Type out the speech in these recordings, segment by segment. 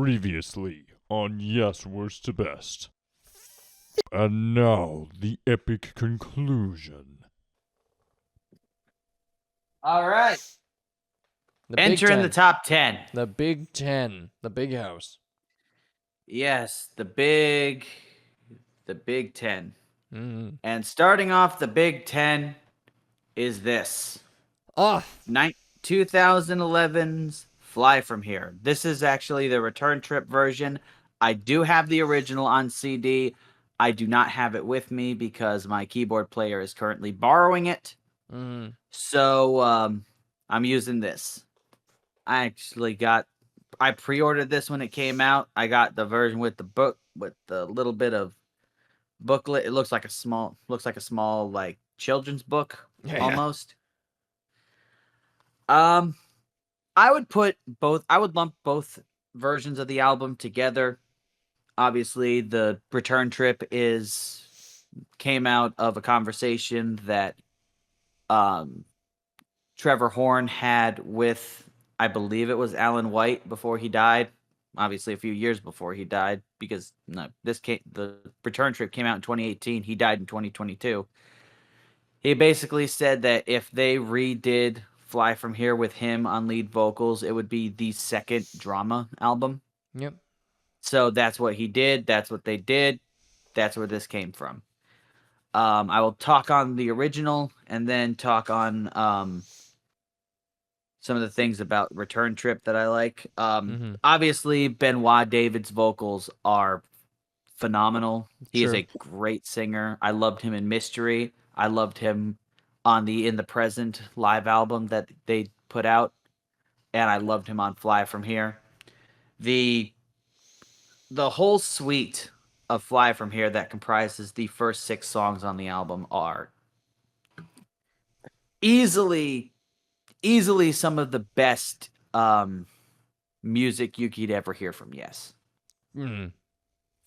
Previously on Yes Worst to Best. And now the epic conclusion. All right. The Enter in the top 10. The Big Ten. The Big House. Yes, the Big 10. Mm. And starting off the Big 10 is this. 2011's Fly From Here. This is actually the return trip version. I do have the original on CD. I do not have it with me because my keyboard player is currently borrowing it. Mm. So I'm using this. I pre-ordered this when it came out. I got the version with the book with the little bit of booklet. It looks like a small like children's book almost. I would lump both versions of the album together. Obviously, the return trip came out of a conversation that Trevor Horn had with, I believe it was Alan White before he died. Obviously, a few years before he died, because the return trip came out in 2018. He died in 2022. He basically said that if they redid Fly From Here with him on lead vocals, it would be the second drama album. Yep. So that's what he did. That's what they did. That's where this came from. I will talk on the original and then talk on some of the things about Return Trip that I like. Obviously, Benoit David's vocals are phenomenal. He is a great singer. I loved him in Mystery. I loved him on the In the Present live album that they put out, and I loved him on Fly From Here. The whole suite of Fly From Here that comprises the first 6 songs on the album are easily some of the best music you could ever hear from Yes.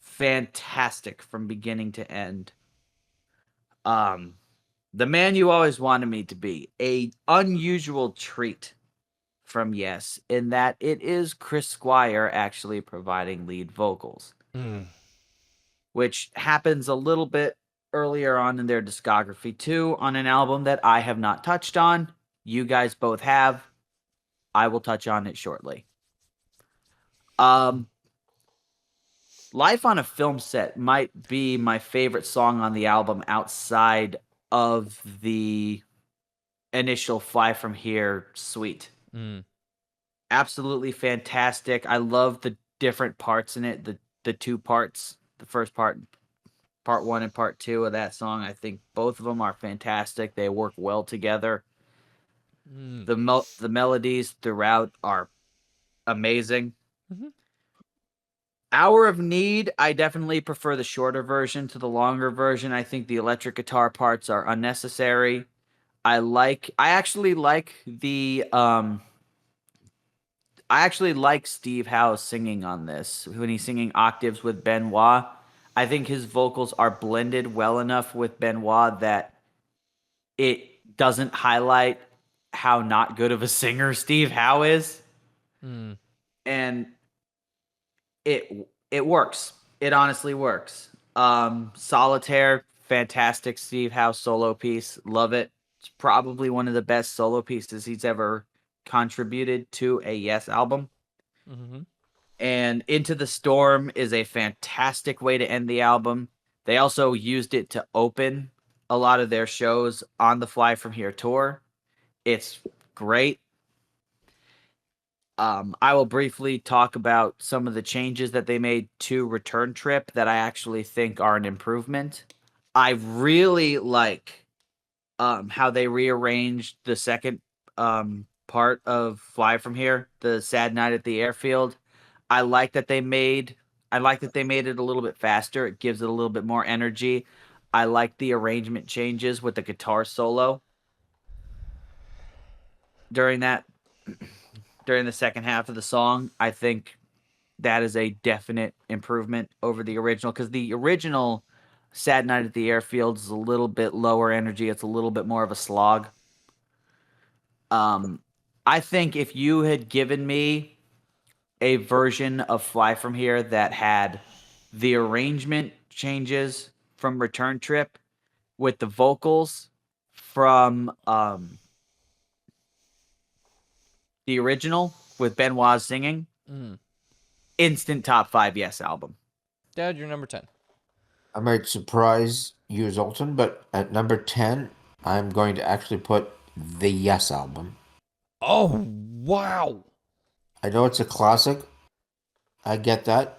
Fantastic from beginning to end. The Man You Always Wanted Me to Be, a unusual treat from Yes, in that it is Chris Squire actually providing lead vocals, which happens a little bit earlier on in their discography too, on an album that I have not touched on. You guys both have. I will touch on it shortly. Life on a Film Set might be my favorite song on the album outside of the initial Fly From Here suite. Absolutely fantastic. I love the different parts in it, the 2 parts. The first part 1 and part 2 of that song. I think both of them are fantastic. They work well together. The melodies throughout are amazing. Hour of Need, I definitely prefer the shorter version to the longer version. I think the electric guitar parts are unnecessary. I actually like Steve Howe singing on this when he's singing octaves with Benoit. I think his vocals are blended well enough with Benoit that it doesn't highlight how not good of a singer Steve Howe is. And it works. It honestly works. Solitaire, fantastic Steve Howe solo piece. Love it. It's probably one of the best solo pieces he's ever contributed to a Yes album. And Into the Storm is a fantastic way to end the album. They also used it to open a lot of their shows on the Fly From Here tour. It's great. I will briefly talk about some of the changes that they made to Return Trip that I actually think are an improvement. I really like how they rearranged the second part of Fly From Here, the Sad Night at the Airfield. I like that they made it a little bit faster. It gives it a little bit more energy. I like the arrangement changes with the guitar solo during the second half of the song. I think that is a definite improvement over the original, because the original Sad Night at the Airfield is a little bit lower energy. It's a little bit more of a slog. I think if you had given me a version of Fly From Here that had the arrangement changes from Return Trip with the vocals from the original with Benoit singing. Instant top 5 Yes album. Dad, you're number 10. I might surprise you, Zoltan, but at number 10, I'm going to actually put the Yes album. Oh, wow. I know it's a classic. I get that.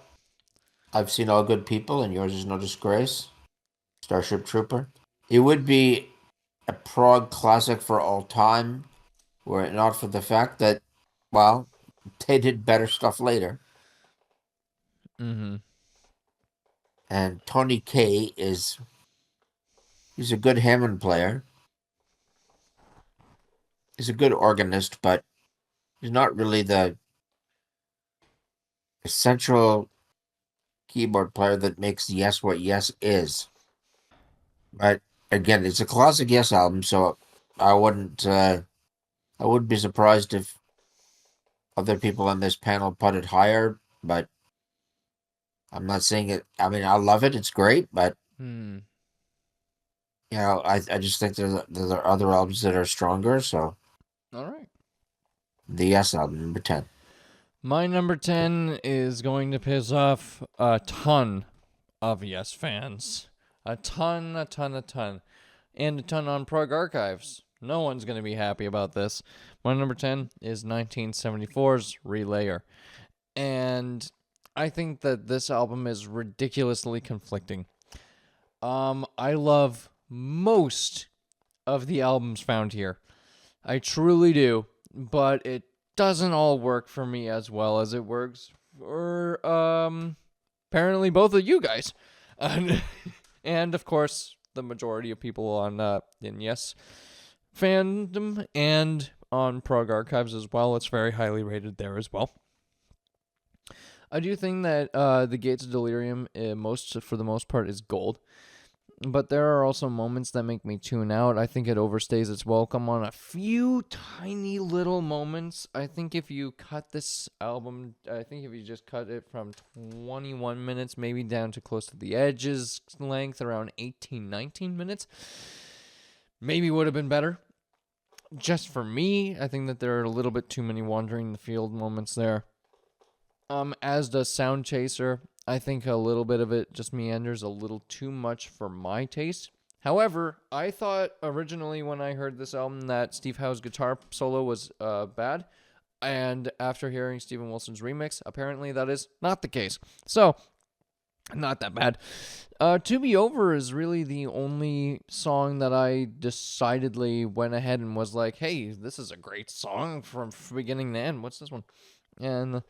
I've seen All Good People, and Yours Is No Disgrace. Starship Trooper. It would be a prog classic for all time, were it not for the fact that, well, they did better stuff later. Mm-hmm. And Tony Kaye he's a good Hammond player. He's a good organist, but he's not really the essential keyboard player that makes Yes what Yes is. But again, it's a classic Yes album, so I wouldn't be surprised if other people on this panel put it higher, but I'm not saying it. I mean, I love it. It's great, but you know, I just think there are other albums that are stronger. So, All right. the Yes album, number 10. My number 10 is going to piss off a ton of Yes fans. A ton. And a ton on Prog Archives. No one's going to be happy about this. My number 10 is 1974's Relayer. And I think that this album is ridiculously conflicting. I love most of the albums found here. I truly do. But it doesn't all work for me as well as it works for apparently both of you guys. And of course, the majority of people on in Yes fandom and on Prog Archives as well. It's very highly rated there as well. I do think that the Gates of Delirium, for the most part, is gold. But there are also moments that make me tune out. I think it overstays its welcome on a few tiny little moments. I think if you cut this album, if you just cut it from 21 minutes, maybe down to close to the edges length, around 18, 19 minutes, maybe would have been better. Just for me, I think that there are a little bit too many wandering the field moments there. As does Sound Chaser. I think a little bit of it just meanders a little too much for my taste. However, I thought originally when I heard this album that Steve Howe's guitar solo was bad. And after hearing Steven Wilson's remix, apparently that is not the case. So, not that bad. To Be Over is really the only song that I decidedly went ahead and was like, hey, this is a great song from beginning to end. What's this one? And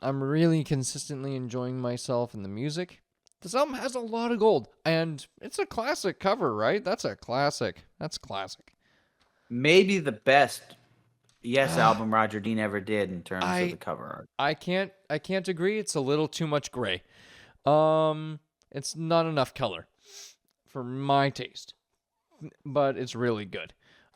I'm really consistently enjoying myself in the music. This album has a lot of gold, and it's a classic cover, right? That's a classic. That's classic. Maybe the best Yes album Roger Dean ever did in terms of the cover art. I can't agree. It's a little too much gray. It's not enough color for my taste, but it's really good.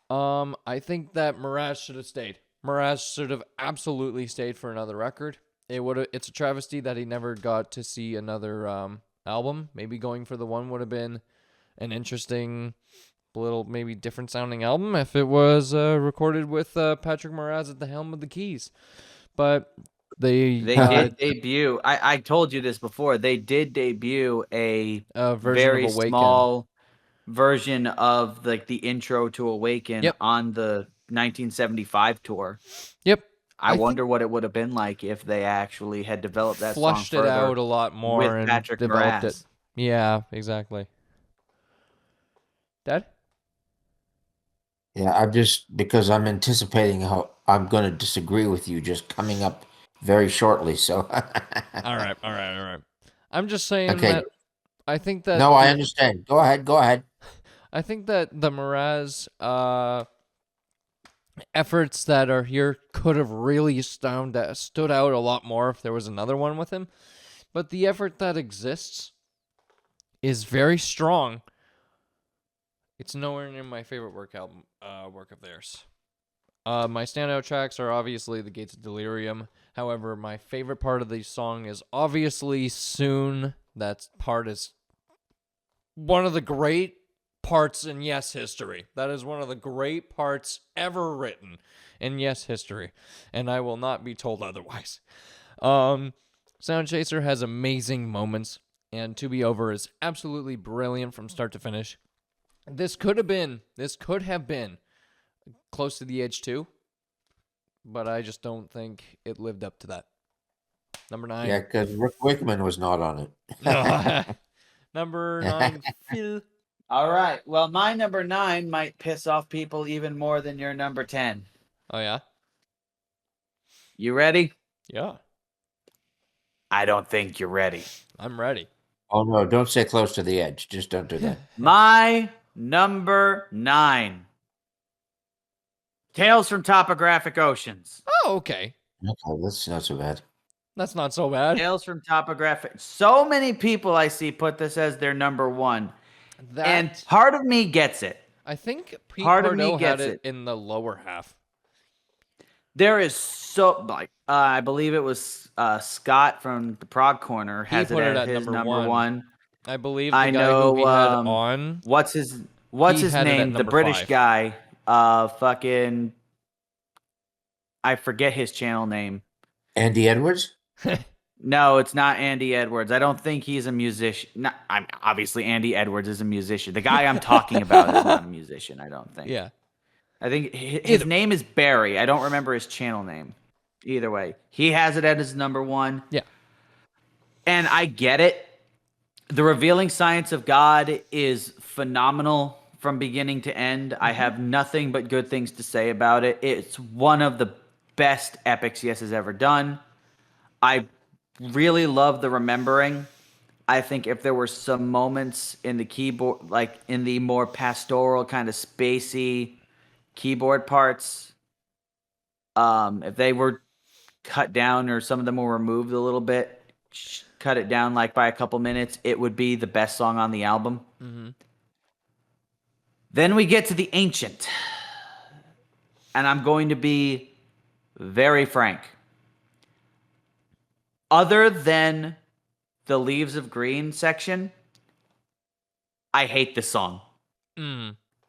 I think that Mirage should have stayed. Mirage should have absolutely stayed for another record. It's a travesty that he never got to see another album. Maybe going for the one would have been an interesting, little maybe different sounding album if it was recorded with Patrick Moraz at the helm of the keys. But they did debut. I told you this before. They did debut a very small version of like the intro to Awaken on the 1975 tour. Yep. I wonder what it would have been like if they actually had developed that flushed song it out a lot more with and Patrick developed Moraz. it. Yeah, exactly. Dad? Yeah, because I'm anticipating how I'm going to disagree with you just coming up very shortly. So, all right. I'm just saying that I think that. No, I understand. Go ahead. I think that the Moraz efforts that are here could have really stood out a lot more if there was another one with him. But the effort that exists is very strong. It's nowhere near my favorite work of theirs. My standout tracks are obviously The Gates of Delirium. However, my favorite part of the song is obviously Soon. That part is one of the great parts in Yes history. That is one of the great parts ever written in Yes history, and I will not be told otherwise. Sound Chaser has amazing moments, and To Be Over is absolutely brilliant from start to finish. This could have been Close to the Edge too, but I just don't think it lived up to that. Number 9. Yeah, because Rick Wakeman was not on it. Number 9, Phil. All right. Well, my number 9 might piss off people even more than your number 10. Oh, yeah? You ready? Yeah. I don't think you're ready. I'm ready. Oh, no, don't say Close to the Edge. Just don't do that. My number 9. Tales from Topographic Oceans. Oh, okay. Okay, that's not so bad. That's not so bad. Tales from Topographic. So many people I see put this as their number 1. And part of me gets it. I think Pete Part of me Pardo had gets it in the lower half. There is so like I believe it was Scott from the Prog Corner has put it it as at his number number 1. I believe the I guy know who we had on. what's his He had it at name? The number British 5. guy. Fucking I forget his channel name. Andy Edwards? No, it's not Andy Edwards. I don't think he's a musician. Not, I'm obviously Andy Edwards is a musician. The guy I'm talking about is not a musician, I don't think. Yeah. I think his name is Barry. I don't remember his channel name. Either way, he has it at his number 1. Yeah. And I get it. The Revealing Science of God is phenomenal from beginning to end. I have nothing but good things to say about it. It's one of the best epics Yes has ever done. I really love the remembering. I think if there were some moments in the keyboard, like in the more pastoral kind of spacey keyboard parts, if they were cut down or some of them were removed a little bit, cut it down like by a couple minutes, it would be the best song on the album. Mm-hmm. Then we get to The Ancient. And I'm going to be very frank. Other than the Leaves of Green section, I hate this song.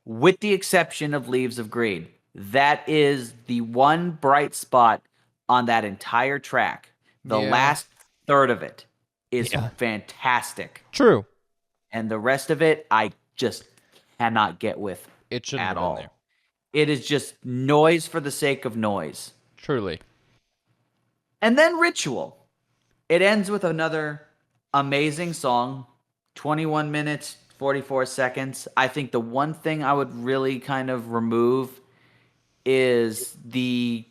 With the exception of Leaves of Green. That is the one bright spot on that entire track. The last third of it is fantastic. True. And the rest of it, I just cannot get with It shouldn't at have been all. there. It is just noise for the sake of noise. Truly. And then Ritual. It ends with another amazing song, 21 minutes, 44 seconds. I think the one thing I would really kind of remove is the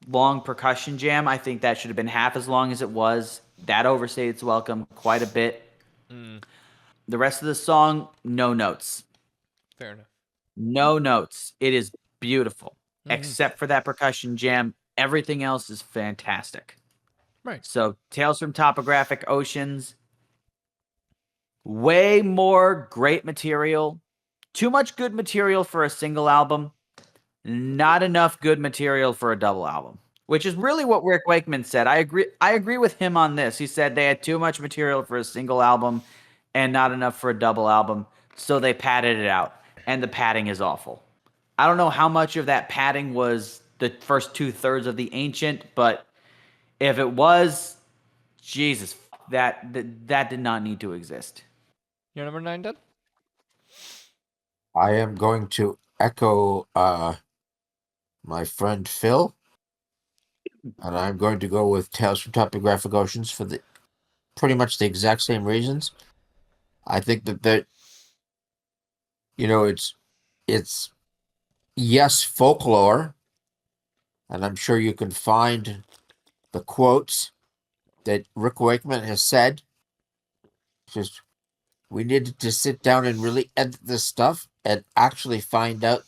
long percussion jam. I think that should have been half as long as it was. That overstayed its welcome quite a bit. The rest of the song, no notes. Fair enough. No notes. It is beautiful. Except for that percussion jam. Everything else is fantastic. Right. So, Tales from Topographic Oceans. Way more great material. Too much good material for a single album. Not enough good material for a double album. Which is really what Rick Wakeman said. I agree with him on this. He said they had too much material for a single album and not enough for a double album. So they padded it out. And the padding is awful. I don't know how much of that padding was the first 2/3 of The Ancient, but if it was, Jesus, that did not need to exist. Your number 9, Dad? I am going to echo my friend Phil, and I'm going to go with Tales from Topographic Oceans for the pretty much the exact same reasons. I think that it's Yes folklore, and I'm sure you can find the quotes that Rick Wakeman has said. Just we needed to sit down and really edit this stuff and actually find out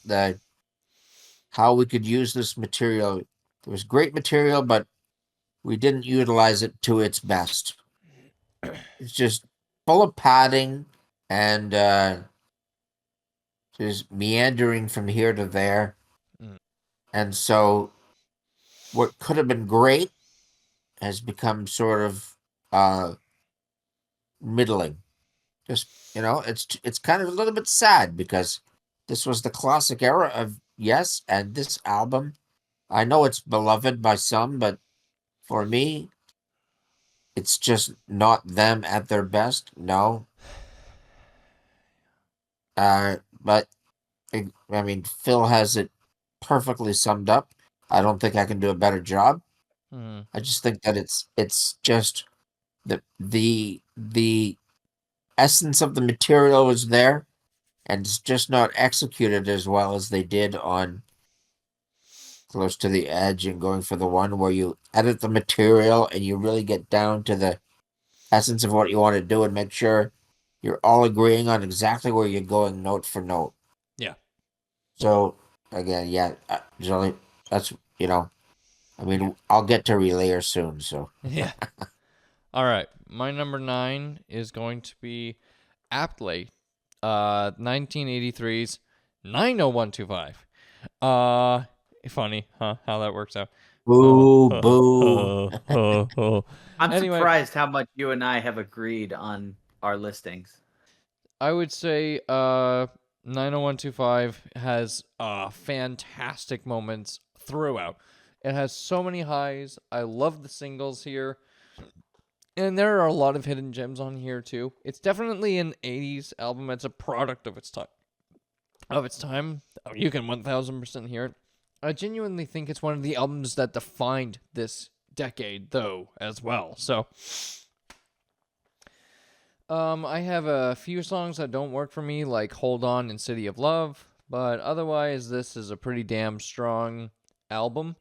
how we could use this material. It was great material, but we didn't utilize it to its best. It's just full of padding and just meandering from here to there. And so what could have been great has become sort of middling. Just, it's kind of a little bit sad because this was the classic era of Yes, and this album, I know it's beloved by some, but for me, it's just not them at their best. No. But I mean, Phil has it perfectly summed up. I don't think I can do a better job. I just think that it's just the essence of the material was there, and it's just not executed as well as they did on Close to the Edge and Going for the One, where you edit the material and you really get down to the essence of what you want to do and make sure you're all agreeing on exactly where you're going note for note. Yeah. So again, that's I mean, I'll get to Relayer soon. So Yeah. All right, my number 9 is going to be aptly 1983's 90125. Funny, huh? How that works out. boo, boo. I'm Anyway. surprised how much you and I have agreed on our listings. I would say 90125 has fantastic moments throughout. It has so many highs. I love the singles here. And there are a lot of hidden gems on here too. It's definitely an 80s album. It's a product of its time. You can 1000% hear it. I genuinely think it's one of the albums that defined this decade though as well. So I have a few songs that don't work for me, like Hold On and City of Love, but otherwise this is a pretty damn strong album.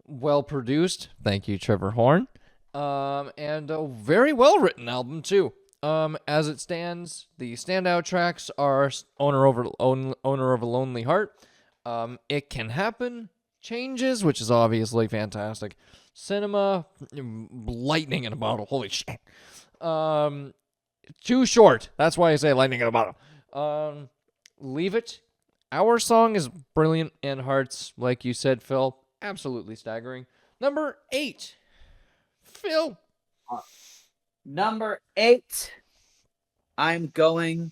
Well produced. Thank you, Trevor Horn. And a very well written album too. As it stands, the standout tracks are Owner of a Lonely Heart, It Can Happen, Changes, which is obviously fantastic, Cinema, Lightning in a Bottle, holy shit. Too short, that's why I say Lightning in a Bottle. Leave It, Our Song is brilliant, and Hearts, like you said, Phil, absolutely staggering. Number 8. Phil. Number 8, I'm going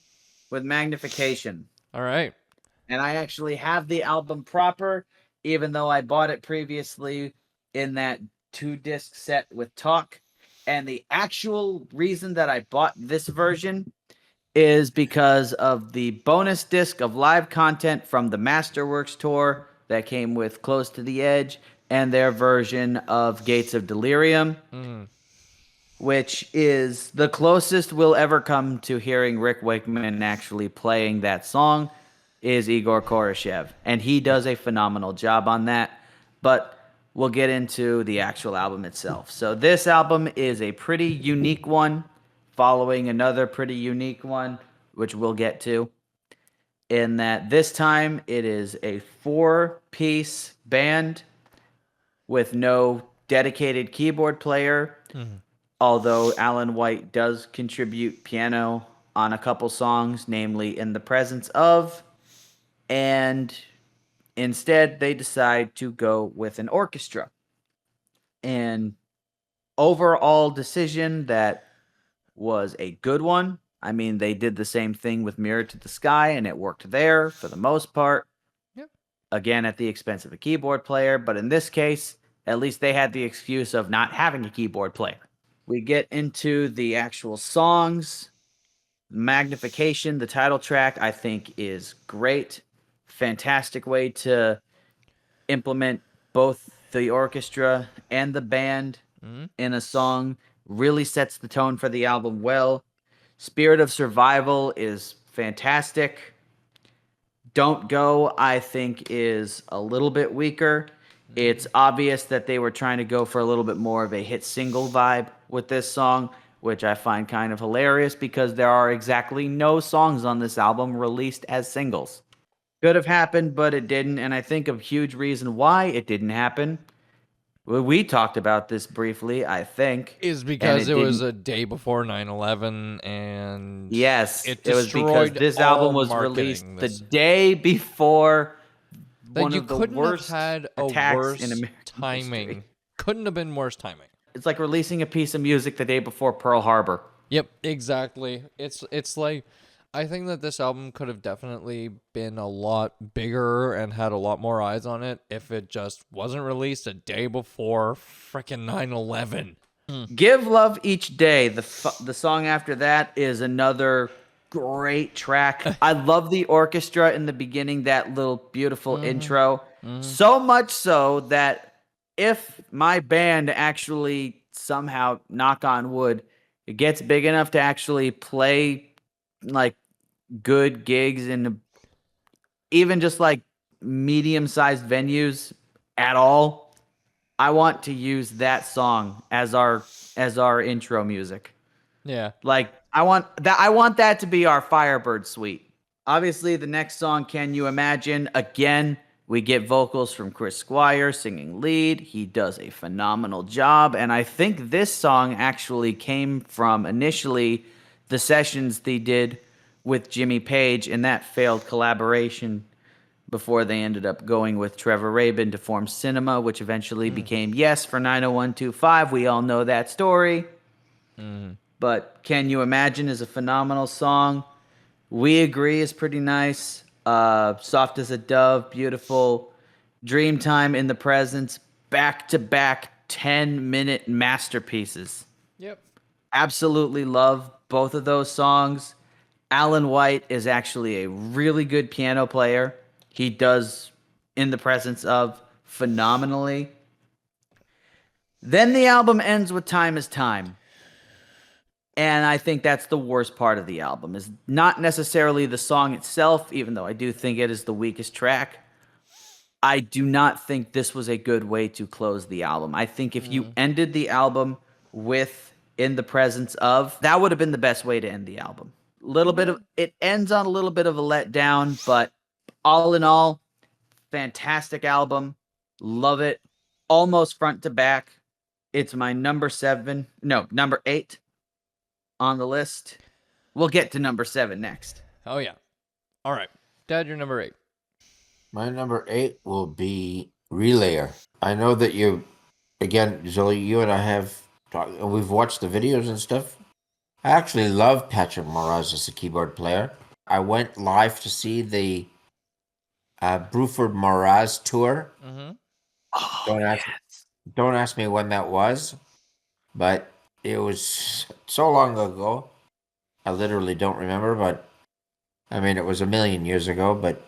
with Magnification. All right. And I actually have the album proper, even though I bought it previously in that 2-disc set with Talk. And the actual reason that I bought this version is because of the bonus disc of live content from the Masterworks tour that came with Close to the Edge and their version of Gates of Delirium, which is the closest we'll ever come to hearing Rick Wakeman actually playing that song, is Igor Koroshev. And he does a phenomenal job on that. But we'll get into the actual album itself. So this album is a pretty unique one, following another pretty unique one, which we'll get to. In that this time it is a 4-piece band with no dedicated keyboard player, although Alan White does contribute piano on a couple songs, namely In the Presence Of, and instead they decide to go with an orchestra. An overall decision that was a good one. I mean, they did the same thing with Mirror to the Sky, and it worked there for the most part. Yep. Again, at the expense of a keyboard player, but in this case, at least they had the excuse of not having a keyboard player. We get into the actual songs. Magnification, the title track, I think is great. Fantastic way to implement both the orchestra and the band in a song. Really sets the tone for the album well. Spirit of Survival is fantastic. Don't Go, I think, is a little bit weaker. It's obvious that they were trying to go for a little bit more of a hit single vibe with this song, which I find kind of hilarious because there are exactly no songs on this album released as singles. Could have happened, but it didn't, and I think a huge reason why it didn't happen, we talked about this briefly, I think, is because it was a day before 9/11, and yes, it was because destroyed this all album was marketing released the this- day before one you of the couldn't have worst had a attacks worse in American timing. history. Couldn't have been worse timing. It's like releasing a piece of music the day before Pearl Harbor. Yep, exactly. It's like I think that this album could have definitely been a lot bigger and had a lot more eyes on it if it just wasn't released a day before frickin' 9/11. Give Love Each Day, the song after that, is another great track. I love the orchestra in the beginning, that little beautiful intro. So much so that if my band actually somehow, knock on wood, it gets big enough to actually play like good gigs in even just like medium-sized venues at all, I want to use that song as our intro music. Yeah. Like I want that to be our Firebird suite. Obviously, the next song, Can You Imagine? Again, we get vocals from Chris Squire singing lead. He does a phenomenal job, and I think this song actually came from initially the sessions they did with Jimmy Page in that failed collaboration before they ended up going with Trevor Rabin to form Cinema, which eventually became Yes for 90125. We all know that story. But Can You Imagine is a phenomenal song. We Agree is pretty nice. Soft as a Dove, beautiful. Dreamtime, In the Presence, back-to-back 10-minute masterpieces. Yep. Absolutely love both of those songs. Alan White is actually a really good piano player. He does In the Presence of phenomenally. Then the album ends with Time is Time. And I think that's the worst part of the album, is not necessarily the song itself, even though I do think it is the weakest track. I do not think this was a good way to close the album. I think if you ended the album with In the Presence of, that would have been the best way to end the album. It ends on a little bit of a letdown, but all in all, fantastic album. Love it. Almost front to back. It's my number 8 on the list. We'll get to number 7 next. Oh yeah. All right. Dad, you're number 8. My number 8 will be Relayer. I know that Zoe, you and I have talked, and we've watched the videos and stuff. I actually love Patrick Moraz as a keyboard player. I went live to see the Bruford Moraz tour. Oh, Don't ask me when that was, but it was so long ago. I literally don't remember, but I mean, it was a million years ago, but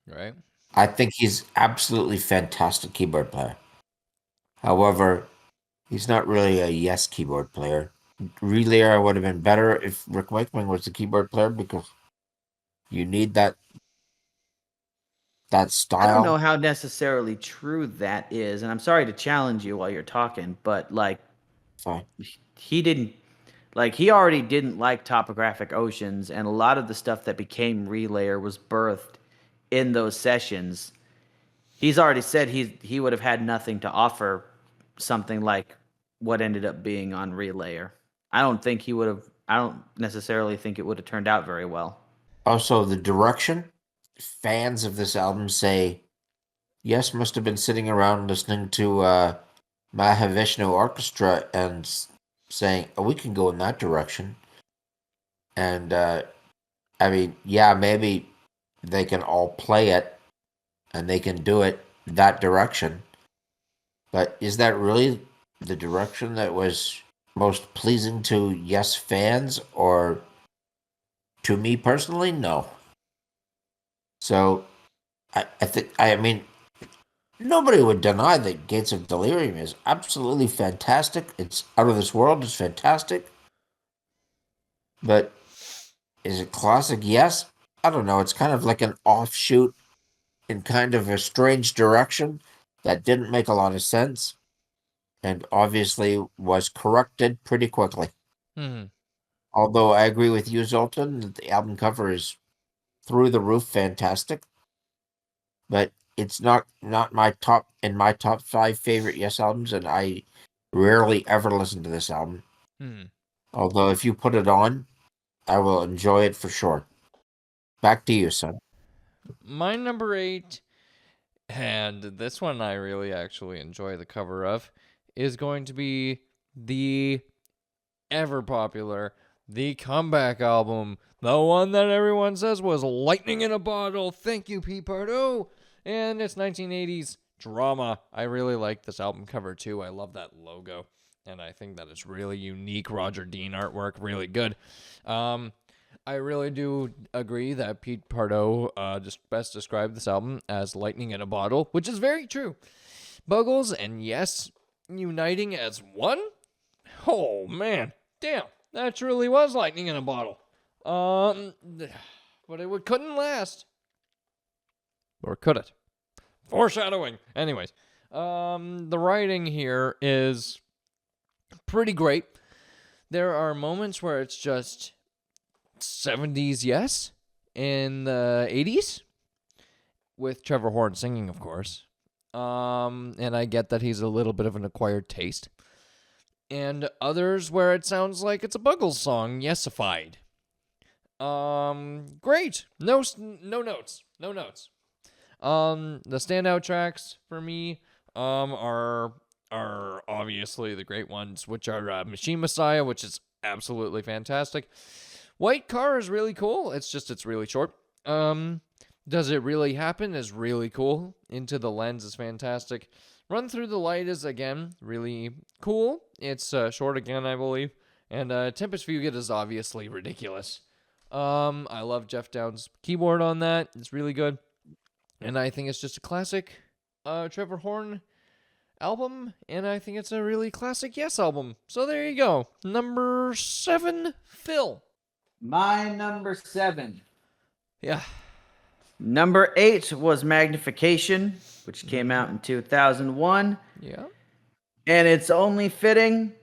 Right. I think he's absolutely fantastic keyboard player. However, he's not really a yes keyboard player. Relayer would have been better if Rick Wakeman was the keyboard player because you need that style. I don't know how necessarily true that is, and I'm sorry to challenge you while you're talking, but like Fine. he already didn't like Topographic Oceans, and a lot of the stuff that became Relayer was birthed in those sessions. He's already said he would have had nothing to offer something like what ended up being on Relayer. I don't necessarily think it would have turned out very well. Also, the direction. Fans of this album say, yes, must have been sitting around listening to Mahavishnu Orchestra and saying, oh, we can go in that direction. And, I mean, yeah, maybe they can all play it and they can do it that direction. But is that really the direction that was most pleasing to Yes fans or to me personally? No. So I mean, nobody would deny that Gates of Delirium is absolutely fantastic. It's out of this world. It's fantastic. But is it classic? Yes. I don't know. It's kind of like an offshoot in kind of a strange direction that didn't make a lot of sense and obviously was corrected pretty quickly. Although I agree with you, Zoltan, that the album cover is through the roof fantastic. But it's not my top 5 favorite Yes albums, and I rarely ever listen to this album. Although if you put it on, I will enjoy it for sure. Back to you, son. My number 8 and this one I really actually enjoy the cover of, is going to be the ever popular The Comeback album, the one that everyone says was lightning in a bottle. Thank you, Pete Pardo. And it's 1980s drama. I really like this album cover too. I love that logo, and I think that it's really unique. Roger Dean artwork, really good. I really do agree that Pete Pardo just best described this album as lightning in a bottle, which is very true. Buggles and Yes uniting as one? Oh, man. Damn. That truly was lightning in a bottle. But it couldn't last. Or could it? Foreshadowing. Anyways, the writing here is pretty great. There are moments where it's just 70s Yes in the 80s with Trevor Horn singing, of course. And I get that he's a little bit of an acquired taste. And others where it sounds like it's a Buggles song, Yesified. Great. No notes. No notes. The standout tracks for me are obviously the great ones, which are Machine Messiah, which is absolutely fantastic. White Car is really cool. It's really short. Does It Really Happen is really cool. Into the Lens is fantastic. Run Through the Light is, again, really cool. It's short again, I believe. And Tempest Fugit is obviously ridiculous. I love Jeff Downs' keyboard on that. It's really good. And I think it's just a classic Trevor Horn album. And I think it's a really classic Yes album. So there you go. Number 7, Phil. My number 7. Yeah. Number 8 was Magnification, which came out in 2001. Yeah. And it's only fitting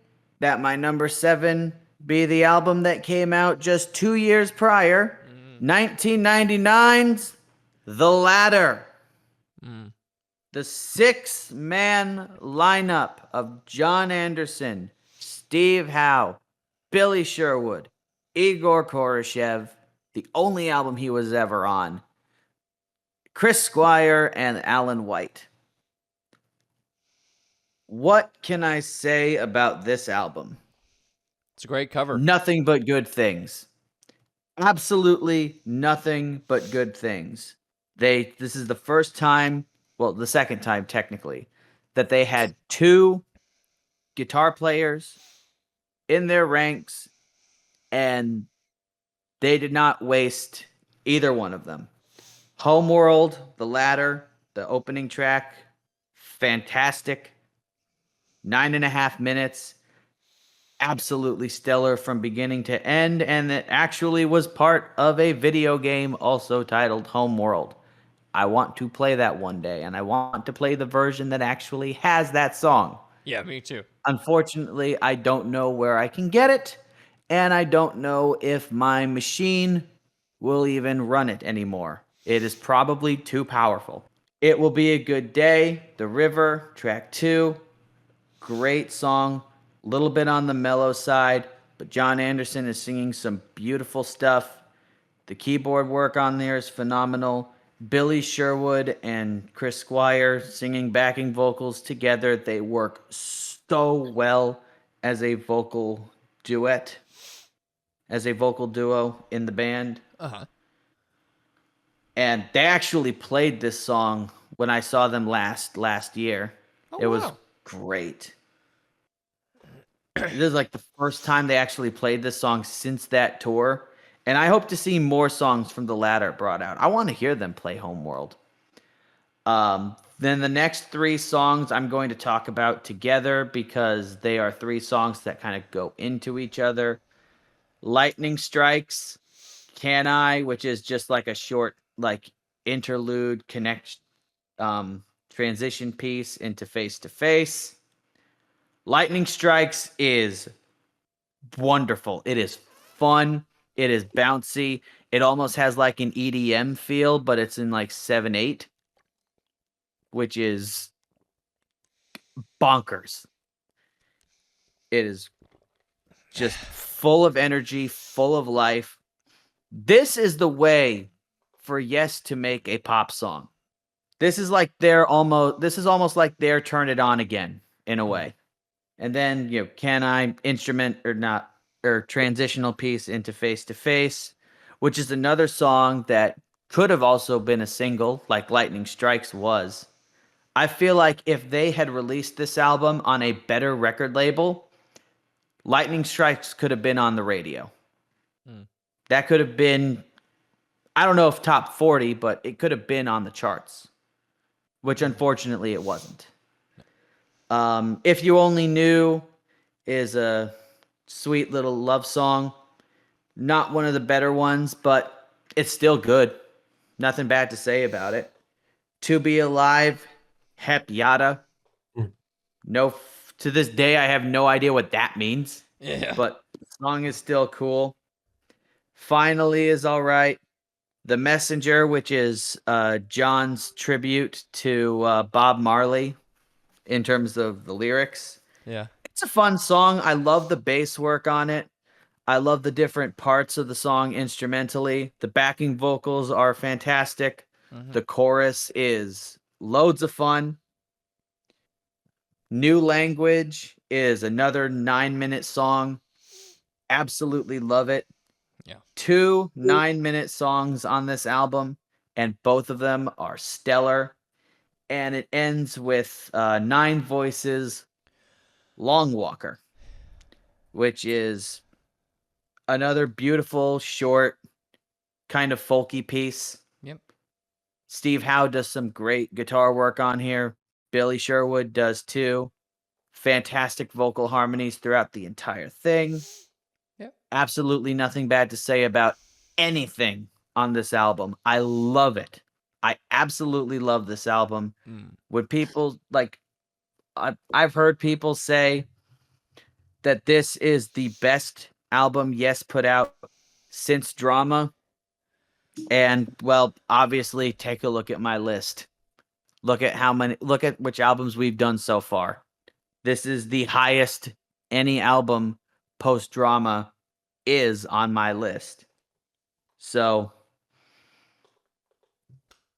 that my number 7 be the album that came out just 2 years prior, 1999's The Ladder. The 6-man lineup of John Anderson, Steve Howe, Billy Sherwood, Igor Koroshev, the only album he was ever on, Chris Squire, and Alan White. What can I say about this album? It's a great cover. Nothing but good things. Absolutely nothing but good things. This is the first time, well, the second time technically, that they had 2 guitar players in their ranks, and they did not waste either one of them. Homeworld, The Ladder, the opening track, fantastic. 9.5 minutes. Absolutely stellar from beginning to end, and it actually was part of a video game also titled Homeworld. I want to play that one day, and I want to play the version that actually has that song. Yeah, me too. Unfortunately, I don't know where I can get it, and I don't know if my machine will even run it anymore. It is probably too powerful. It Will Be a Good Day, The River, track 2. Great song. A little bit on the mellow side, but John Anderson is singing some beautiful stuff. The keyboard work on there is phenomenal. Billy Sherwood and Chris Squire singing backing vocals together. They work so well as a vocal duet, as a vocal duo in the band. Uh-huh. And they actually played this song when I saw them last year. It was great. This is like the first time they actually played this song since that tour. And I hope to see more songs from The Ladder brought out. I want to hear them play Homeworld. Then the next 3 songs I'm going to talk about together because they are 3 songs that kind of go into each other. Lightning Strikes, Can I, which is just like a short like interlude transition piece into Face to Face. Lightning Strikes is wonderful. It is fun. It is bouncy. It almost has like an EDM feel, but it's in like 7/8, which is bonkers. It is just full of energy, full of life. This is the way for Yes to make a pop song. This is almost like their Turn It On Again in a way. And then, Can I instrument or not, or transitional piece into Face to Face, which is another song that could have also been a single, like Lightning Strikes was. I feel like if they had released this album on a better record label, Lightning Strikes could have been on the radio. That could have been, I don't know if top 40, but it could have been on the charts, which unfortunately it wasn't. If You Only Knew is a sweet little love song. Not one of the better ones, but it's still good. Nothing bad to say about it. To Be Alive, Hep Yada. To this day, I have no idea what that means. Yeah. But the song is still cool. Finally is all right. The Messenger, which is John's tribute to Bob Marley in terms of the lyrics. Yeah. It's a fun song. I love the bass work on it. I love the different parts of the song instrumentally. The backing vocals are fantastic. The chorus is loads of fun. New Language is another 9-minute song. Absolutely love it. Yeah. 2 9-minute songs on this album, and both of them are stellar. And it ends with 9 Voices, Long Walker, which is another beautiful, short, kind of folky piece. Yep. Steve Howe does some great guitar work on here. Billy Sherwood does too. Fantastic vocal harmonies throughout the entire thing. Yep. Absolutely nothing bad to say about anything on this album. I love it. I absolutely love this album. When people I've heard people say that this is the best album Yes put out since Drama. And well, obviously take a look at my list. Look at which albums we've done so far. This is the highest any album post Drama is on my list. So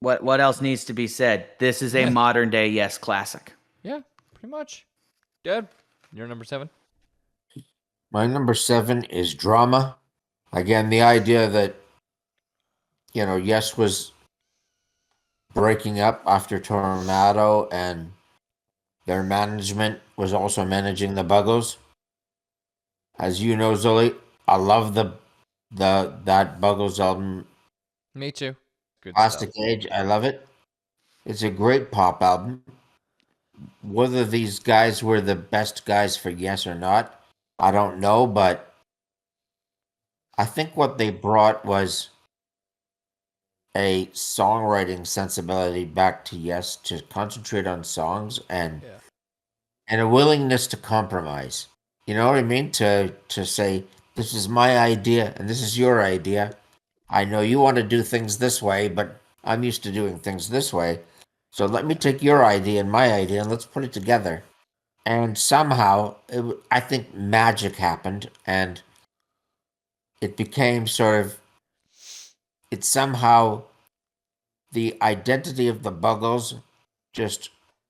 what else needs to be said? This is a modern day Yes classic. Yeah, pretty much. Dad, you're number 7. My number 7 is Drama. Again, the idea that, Yes was breaking up after Tornado, and their management was also managing the Buggles. As you know, Zully, I love that Buggles album. Me too. Good Plastic stuff. Age, I love it. It's a great pop album. Whether these guys were the best guys for Yes or not, I don't know, but I think what they brought was a songwriting sensibility back to Yes, to concentrate on songs and a willingness to compromise. You know what I mean? To say, this is my idea and this is your idea. I know you want to do things this way, but I'm used to doing things this way. So let me take your idea and my idea and let's put it together. And somehow, I think magic happened, and it became it's somehow the identity of the Buggles just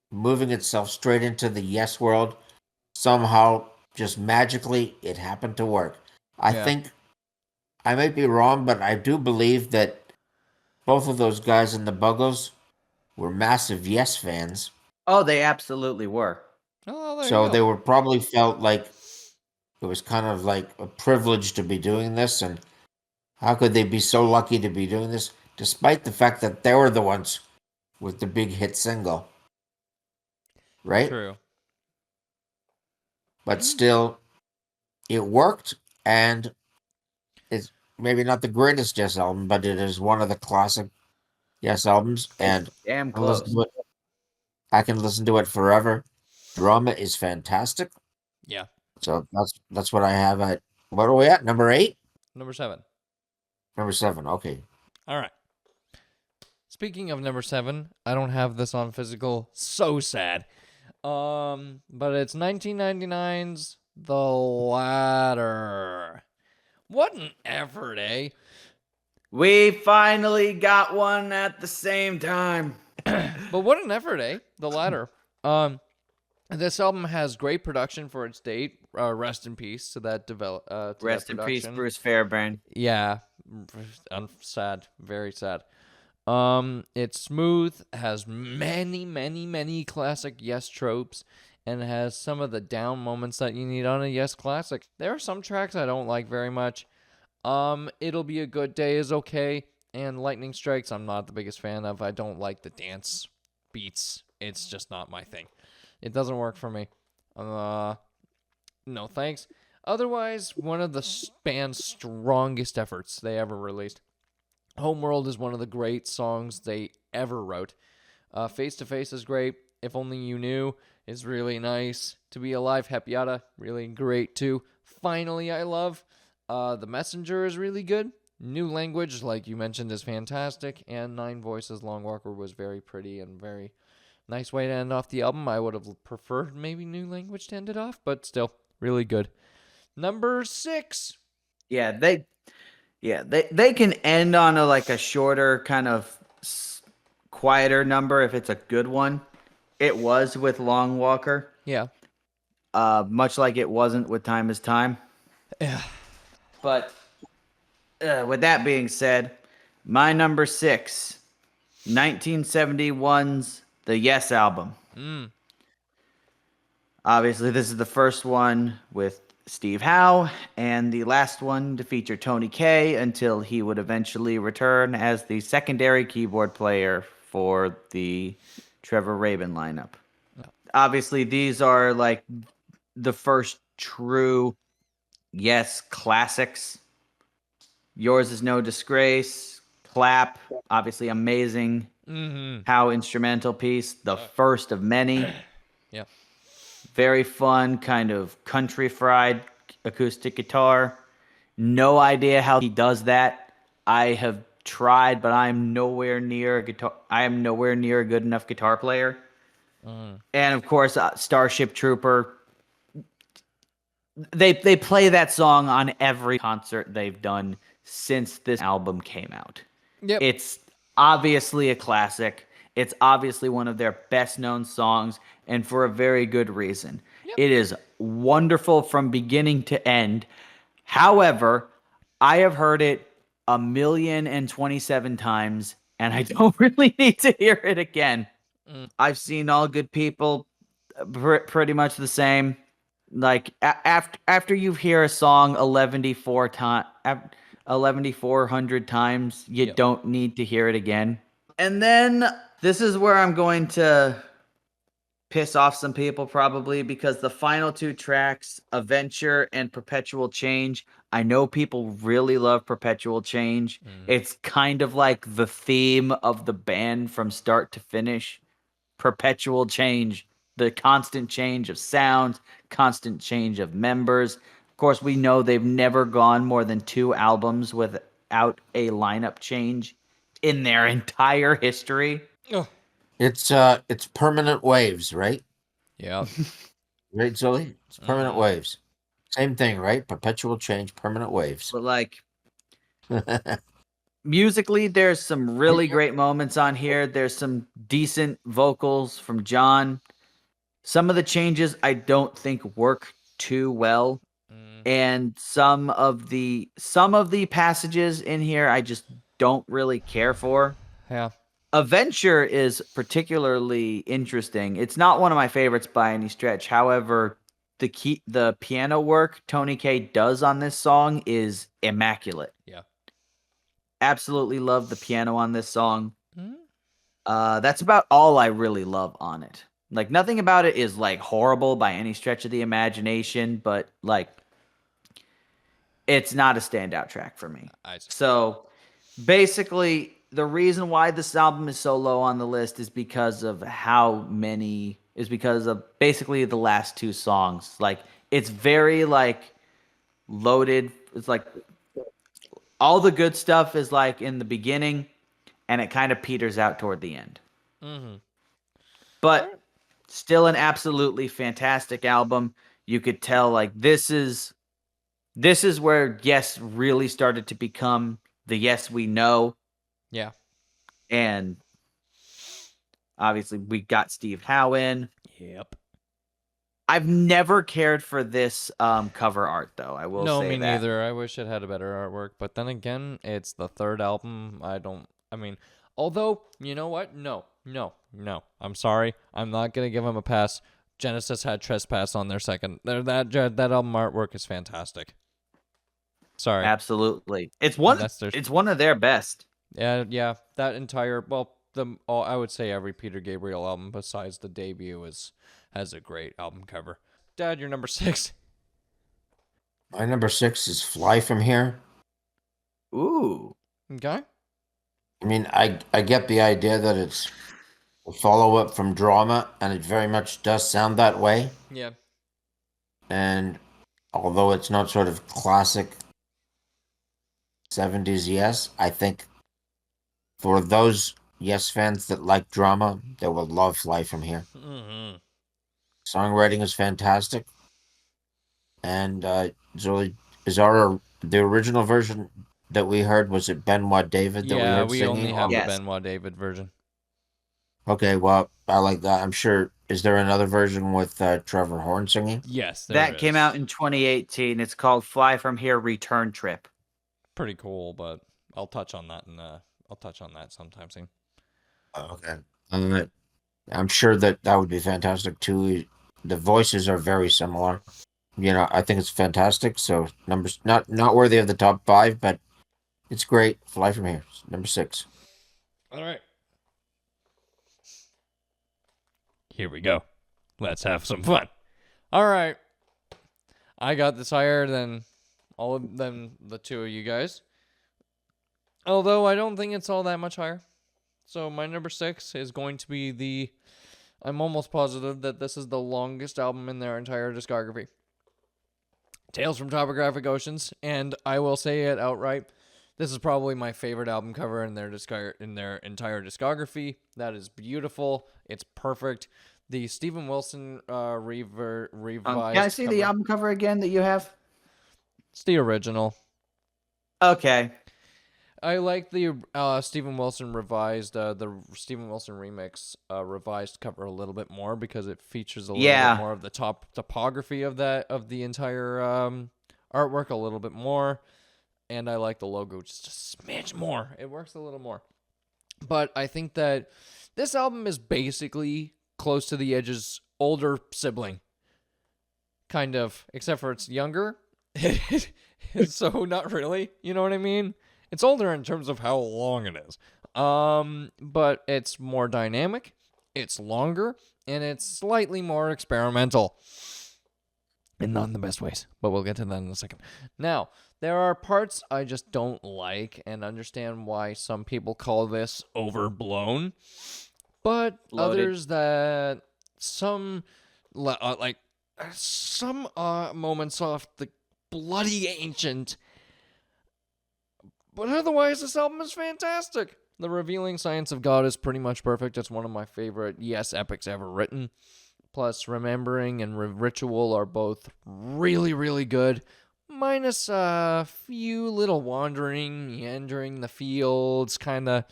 moving itself straight into the Yes world. Somehow, just magically, it happened to work. I think, I might be wrong, but I do believe that both of those guys in the Buggles were massive Yes fans. Oh, they absolutely were. Oh, So they were probably felt like it was kind of like a privilege to be doing this, and how could they be so lucky to be doing this, despite the fact that they were the ones with the big hit single, right? True. But still, it worked, and it's maybe not the greatest Yes album, but it is one of the classic Yes albums, and Damn close. I can listen to it forever. Drama is fantastic. Yeah. So that's what I have at. What are we at? Number 8? Number 7. Number 7. Okay. All right. Speaking of number 7, I don't have this on physical. So sad. But it's 1999's The Ladder. What an effort, eh? We finally got one at the same time. But what an effort, eh? The latter. This album has great production for its date. Rest in peace to that Rest in peace, Bruce Fairbairn. Yeah, sad, very sad. It's smooth, has many, many, many classic Yes tropes, and has some of the down moments that you need on a Yes classic. There are some tracks I don't like very much. It'll Be a Good Day is okay, and Lightning Strikes I'm not the biggest fan of. I don't like the dance beats. It's just not my thing. It doesn't work for me. No thanks. Otherwise, one of the band's strongest efforts they ever released. Homeworld is one of the great songs they ever wrote. Face to Face is great. If Only You Knew is really nice. To Be Alive, Happyata, really great too. Finally, I love. The Messenger is really good. New Language, like you mentioned, is fantastic. And Nine Voices, Long Walker was very pretty and very nice way to end off the album. I would have preferred maybe New Language to end it off, but still, really good. Number 6. Yeah, they can end on a shorter kind of quieter number if it's a good one. It was with Long Walker. Yeah. Much like it wasn't with Time is Time. Yeah. But with that being said, my number 6, 1971's The Yes album. Obviously, this is the first one with Steve Howe and the last one to feature Tony Kaye until he would eventually return as the secondary keyboard player for the Trevor Rabin lineup. Obviously, these are like the first true Yes classics. Yours Is No Disgrace, Clap, obviously amazing. Howe instrumental piece, the first of many. Yeah. Very fun, kind of country fried acoustic guitar. No idea how he does that. I have tried, but I am nowhere near a good enough guitar player. And of course, Starship Trooper. They play that song on every concert they've done since this album came out. Yep. It's obviously a classic. It's obviously one of their best known songs, and for a very good reason. Yep. It is wonderful from beginning to end. However, I have heard it 1,027 times, and I don't really need to hear it again. I've seen All Good People pretty much the same. Like after you hear a song 1,100 times, you don't need to hear it again. And then this is where I'm going to piss off some people probably, because the final 2 tracks, Adventure and Perpetual Change, I know people really love Perpetual Change. It's kind of like the theme of the band from start to finish. Perpetual change, the constant change of sounds, constant change of members. Of course, we know they've never gone more than 2 albums without a lineup change in their entire history. It's Permanent Waves, right? Yeah. Right, Zoe? It's Permanent Waves. Same thing, right? Perpetual Change, Permanent Waves. But like musically, there's some really great moments on here. There's some decent vocals from John. Some of the changes I don't think work too well. And some of the passages in here I just don't really care for. Yeah. Adventure is particularly interesting. It's not one of my favorites by any stretch. However, the piano work Tony Kaye does on this song is immaculate. Yeah. Absolutely love the piano on this song. That's about all I really love on it. Like, nothing about it is like horrible by any stretch of the imagination, but like it's not a standout track for me. So basically, the reason why this album is so low on the list is because of basically the last 2 songs. Like, it's very like loaded. It's like all the good stuff is like in the beginning, and it kind of peters out toward the end. But still an absolutely fantastic album. You could tell like this is where Yes really started to become the Yes we know. Yeah. And Obviously, we got Steve Howe in. Yep. I've never cared for this cover art, though. I will No, say me that. neither. I wish it had a better artwork, but then again, it's the third album. I mean, although, you know what? No. I'm sorry. I'm not going to give them a pass. Genesis had Trespass on their second. That album artwork is fantastic. Sorry. Absolutely. It's There's one of their best. Yeah, that entire I would say every Peter Gabriel album besides the debut has a great album cover. Dad, you're number 6. My number 6 is Fly From Here. Ooh. Okay. I mean, I get the idea that it's a follow-up from Drama, and it very much does sound that way. Yeah. And although it's not sort of classic 70s Yes, I think for those Yes fans that like Drama, they will love Fly From Here. Mm-hmm. Songwriting is fantastic. And Zoe, the original version that we heard, was it Benoit David that we Yeah, heard we singing? only have Yes. the Benoit David version. Okay, well, I like that. I'm sure. Is there another version with Trevor Horn singing? Yes, That came out in 2018. It's called Fly From Here Return Trip. pretty cool, but I'll touch on that sometime soon. Okay. I'm sure that would be fantastic too. The voices are very similar. I think it's fantastic. So numbers not worthy of the top 5, but it's great. Fly From Here, number 6. All right. Here we go. Let's have some fun. All right. I got this higher than the two of you guys. Although I don't think it's all that much higher. So my number 6 is going to be I'm almost positive that this is the longest album in their entire discography. Tales from Topographic Oceans, and I will say it outright. This is probably my favorite album cover in their entire discography. That is beautiful. It's perfect. The Steven Wilson revised. Can I see the album cover again that you have? It's the original. Okay. I like the Steven Wilson revised, the Steven Wilson remix revised cover a little bit more because it features a little bit more of the topography of the entire artwork a little bit more, and I like the logo just a smidge more. It works a little more, but I think that this album is basically Close to the Edge's older sibling, kind of, except for it's younger. So not really, you know what I mean? It's older in terms of how long it is. But it's more dynamic, it's longer, and it's slightly more experimental. And not in the best ways, but we'll get to that in a second. Now, there are parts I just don't like and understand why some people call this overblown. But Loaded. others that some moments off the bloody ancient. But otherwise, this album is fantastic. The Revealing Science of God is pretty much perfect. It's one of my favorite Yes epics ever written. Plus, Remembering and Ritual are both really, really good. Minus a few little meandering the fields kind of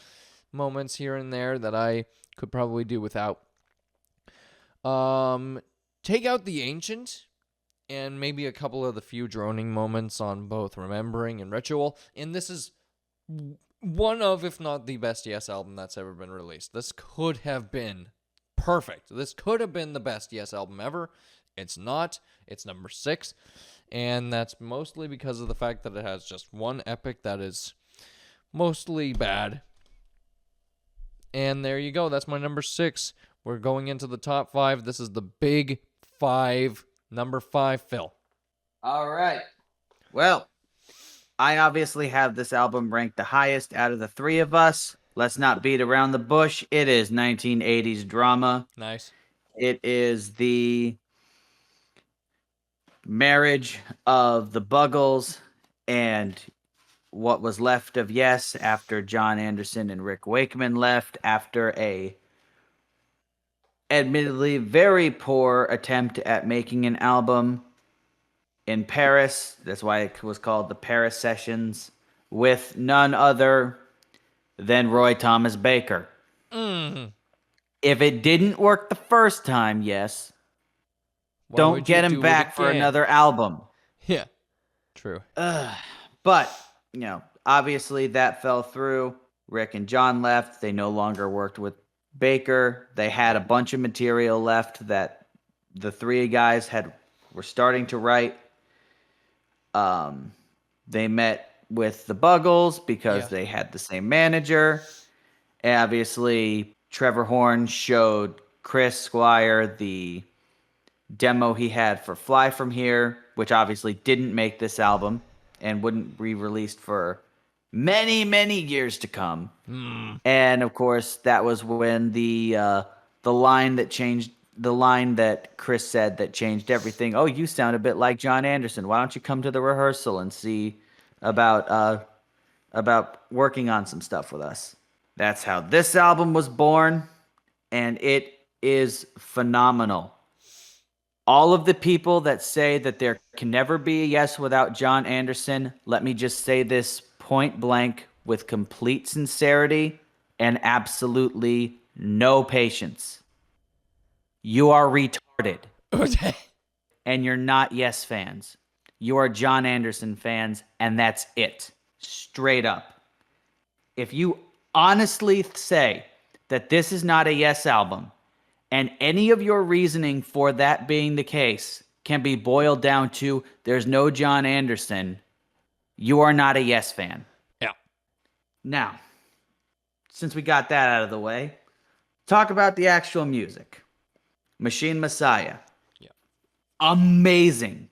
moments here and there that I could probably do without. Take out the Ancient and maybe a couple of the few droning moments on both Remembering and Ritual. And this is one of, if not the best Yes album that's ever been released. This could have been perfect. This could have been the best Yes album ever. It's not. It's number 6. And that's mostly because of the fact that it has just one epic that is mostly bad. And there you go. That's my number 6. We're going into the top 5. This is the big 5. Number 5, Phil. All right. Well, I obviously have this album ranked the highest out of the 3 of us. Let's not beat around the bush. It is 1980s Drama. Nice. It is the marriage of the Buggles and what was left of Yes after John Anderson and Rick Wakeman left after a admittedly very poor attempt at making an album in Paris. That's why it was called the Paris Sessions, with none other than Roy Thomas Baker. If it didn't work the first time, yes, Why don't would you get him do it back for again? another album. Yeah. True. But, obviously that fell through. Rick and John left. They no longer worked with Baker. They had a bunch of material left that the three guys were starting to write. They met with the Buggles because they had the same manager. And obviously, Trevor Horn showed Chris Squire the demo he had for Fly From Here, which obviously didn't make this album and wouldn't be released for many, many years to come. And of course, that was when the line that Chris said that changed everything. Oh, you sound a bit like John Anderson. Why don't you come to the rehearsal and see about working on some stuff with us? That's how this album was born, and it is phenomenal. All of the people that say that there can never be a Yes without John Anderson, let me just say this point blank with complete sincerity and absolutely no patience. You are retarded, and you're not Yes fans. You are John Anderson fans, and that's it. Straight up. If you honestly say that this is not a Yes album, and any of your reasoning for that being the case can be boiled down to there's no John Anderson, you are not a Yes fan. Yeah. Now, since we got that out of the way, talk about the actual music. Machine Messiah. Yeah. Amazing.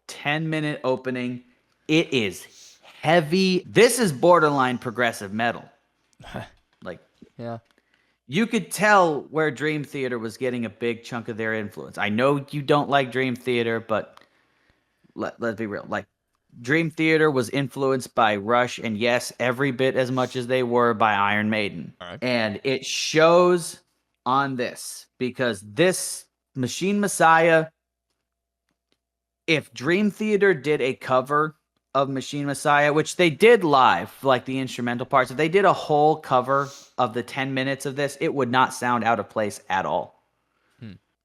10-minute opening. It is heavy. This is borderline progressive metal. Like, Yeah. you could tell where Dream Theater was getting a big chunk of their influence. I know you don't like Dream Theater, but let's be real. Like, Dream Theater was influenced by Rush and Yes every bit as much as they were by Iron Maiden. All right. And it shows on this because this Machine Messiah, if Dream Theater did a cover of Machine Messiah, which they did live, like the instrumental parts, if they did a whole cover of the 10 minutes of this, it would not sound out of place at all.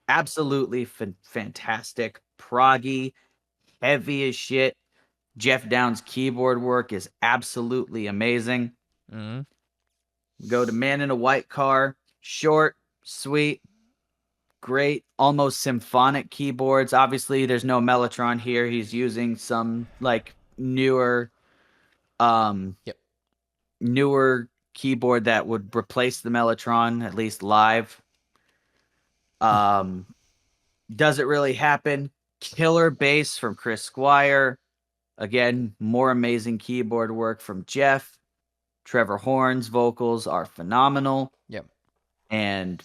Absolutely fantastic. Proggy, heavy as shit. Jeff Downs' keyboard work is absolutely amazing. Go to Man in a White Car. Short, sweet, great, almost symphonic keyboards. Obviously, there's no Mellotron here. He's using some like newer keyboard that would replace the Mellotron, at least live. Does it really happen? Killer bass from Chris Squire. Again, more amazing keyboard work from Jeff. Trevor Horn's vocals are phenomenal. Yep. And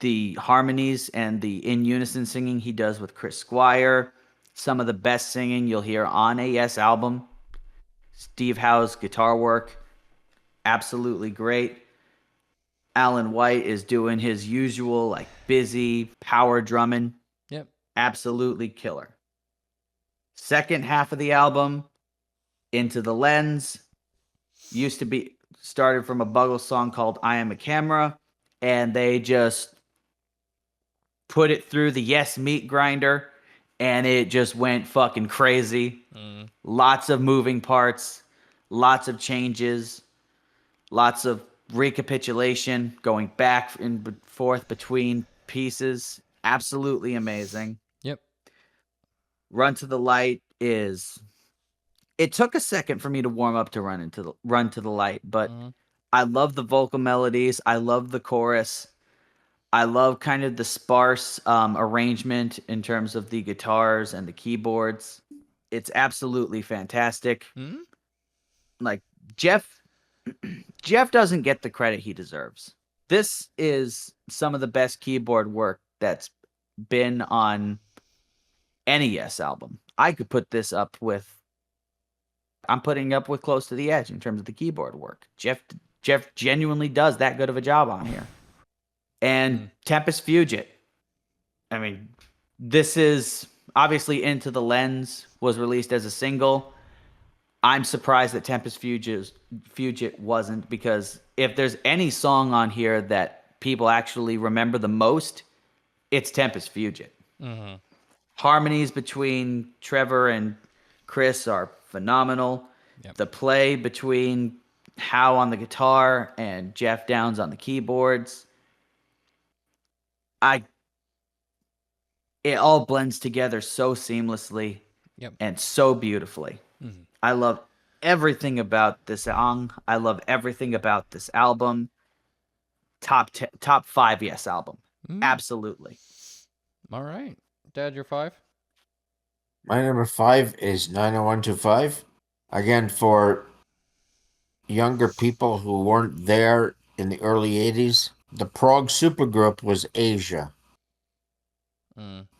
the harmonies and the in unison singing he does with Chris Squire, some of the best singing you'll hear on a Yes album. Steve Howe's guitar work, absolutely great. Alan White is doing his usual like busy power drumming. Yep. Absolutely killer. Second half of the album, Into the Lens, used to be started from a Buggles song called I Am a Camera, and they just put it through the Yes meat grinder, and it just went fucking crazy. Lots of moving parts, lots of changes, lots of recapitulation, going back and forth between pieces. Absolutely amazing. Yep. Run to the Light is... It took a second for me to warm up to Run to the Light, but I love the vocal melodies. I love the chorus. I love kind of the sparse arrangement in terms of the guitars and the keyboards. It's absolutely fantastic. Like, Jeff doesn't get the credit he deserves. This is some of the best keyboard work that's been on any Yes album. I could put this up with... I'm putting up with Close to the Edge in terms of the keyboard work. Jeff genuinely does that good of a job on here. And Tempest Fugit. I mean, this is obviously Into the Lens was released as a single. I'm surprised that Tempest Fugit wasn't, because if there's any song on here that people actually remember the most, it's Tempest Fugit. Mm-hmm. Harmonies between Trevor and Chris are phenomenal. Yep. The play between Howe on the guitar and Jeff Downs on the keyboards, I it all blends together so seamlessly Yep. and so beautifully. Mm-hmm. I love everything about this song. I love everything about this album. Top 5 Yes album. Absolutely. All right. Dad, you're 5? My number 5 is 90125. Again, for younger people who weren't there in the early 80s, the Prog supergroup was Asia.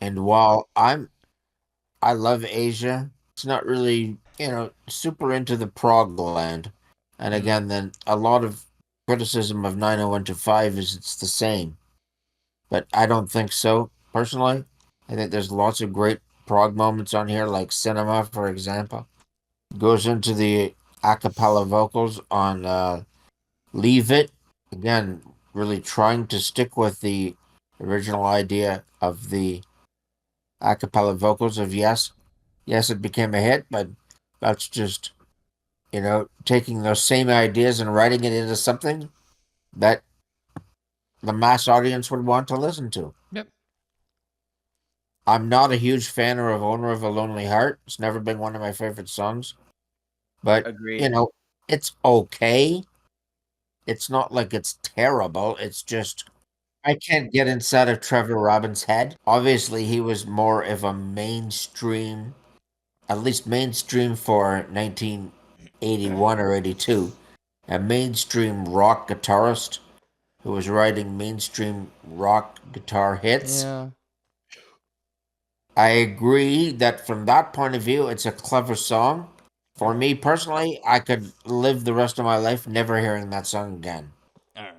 And while I love Asia, it's not really, super into the Prog land. And again, then a lot of criticism of 90125 is it's the same. But I don't think so, personally. I think there's lots of great prog moments on here, like Cinema, for example. Goes into the a cappella vocals on Leave It. Again, really trying to stick with the original idea of the a cappella vocals of Yes. Yes, it became a hit, but that's just, taking those same ideas and writing it into something that the mass audience would want to listen to. Yep. I'm not a huge fan of Owner of a Lonely Heart. It's never been one of my favorite songs. But, Agreed. It's okay. It's not like it's terrible. It's just, I can't get inside of Trevor Robbins' head. Obviously, he was more of a mainstream, at least mainstream for 1981 or 82, a mainstream rock guitarist who was writing mainstream rock guitar hits. Yeah. I agree that from that point of view, it's a clever song. For me personally, I could live the rest of my life never hearing that song again. All right.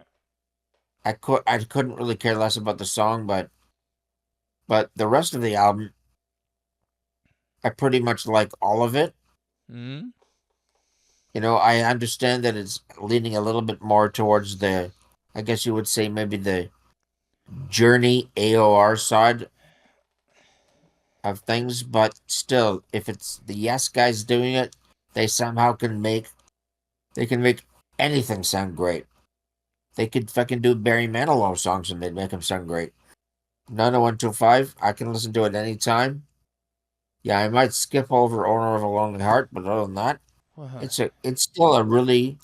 I couldn't really care less about the song, but the rest of the album, I pretty much like all of it. Mm-hmm. I understand that it's leaning a little bit more towards the, I guess you would say maybe the Journey AOR side of things, but still, if it's the Yes guys doing it, they somehow can make anything sound great. They could fucking do Barry Manilow songs and they'd make them sound great. 90125, I can listen to it anytime. Yeah, I might skip over Owner of a Lonely Heart, but other than that, it's still a really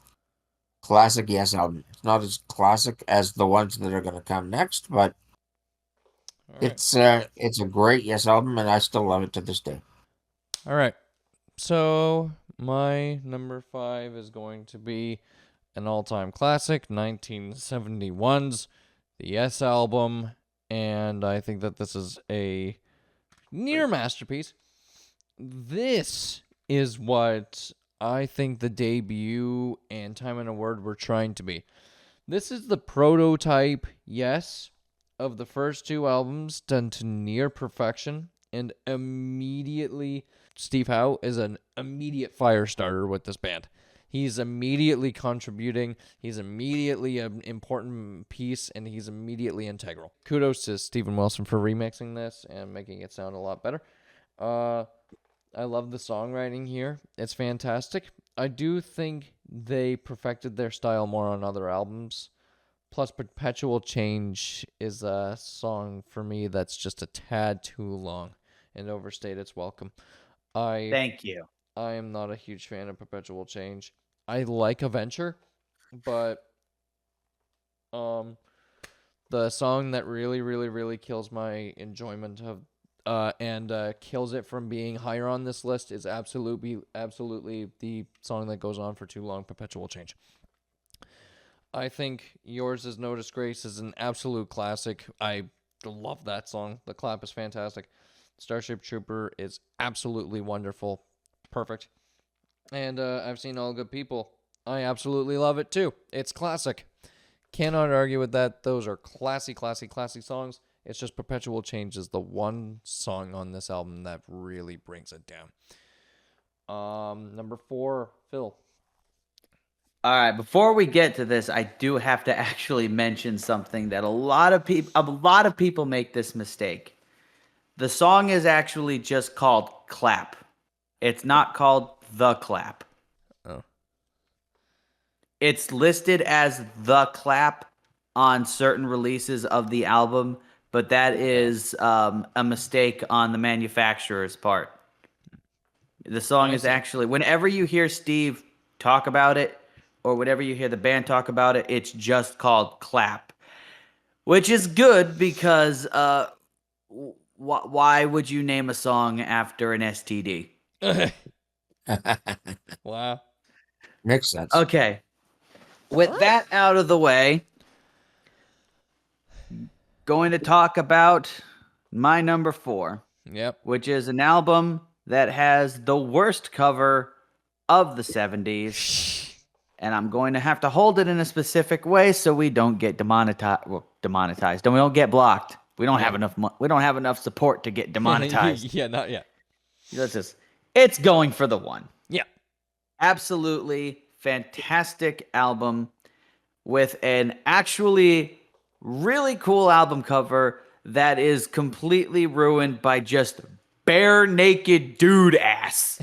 classic Yes album. It's not as classic as the ones that are going to come next, but All right. it's a great Yes album, and I still love it to this day. All right. So my number 5 is going to be an all-time classic, 1971's The Yes album, and I think that this is a near masterpiece. This is what I think the debut and Time and a Word were trying to be. This is the prototype, yes, of the first 2 albums done to near perfection, and immediately Steve Howe is an immediate fire starter with this band. He's immediately contributing. He's immediately an important piece, and he's immediately integral. Kudos to Steven Wilson for remixing this and making it sound a lot better. I love the songwriting here. It's fantastic. I do think they perfected their style more on other albums. Plus, Perpetual Change is a song for me that's just a tad too long and overstayed its welcome. Thank you. I am not a huge fan of Perpetual Change. I like Adventure, but the song that really, really, really kills my enjoyment of and kills it from being higher on this list is absolutely the song that goes on for too long, Perpetual Change. I think Yours Is No Disgrace is an absolute classic. I love that song. The clap is fantastic. Starship Trooper is absolutely wonderful. Perfect. And I've Seen All Good People. I absolutely love it too. It's classic. Cannot argue with that. Those are classy songs. It's just Perpetual Change is the one song on this album that really brings it down. Number 4, Phil. All right, before we get to this, I do have to actually mention something that a lot of people make this mistake. The song is actually just called Clap. It's not called The Clap. Oh. It's listed as The Clap on certain releases of the album, but that is a mistake on the manufacturer's part. The song is actually, whenever you hear Steve talk about it, or whenever you hear the band talk about it, it's just called Clap, which is good because why would you name a song after an STD? Wow. Makes sense. Okay. With that out of the way, going to talk about my number 4. Yep. Which is an album that has the worst cover of the 70s. And I'm going to have to hold it in a specific way so we don't get demonetized. And we don't get blocked. We don't have enough. We don't have enough support to get demonetized. Yeah, not yet. It's going for the one. Yeah. Absolutely fantastic album with an actually really cool album cover that is completely ruined by just bare naked dude ass.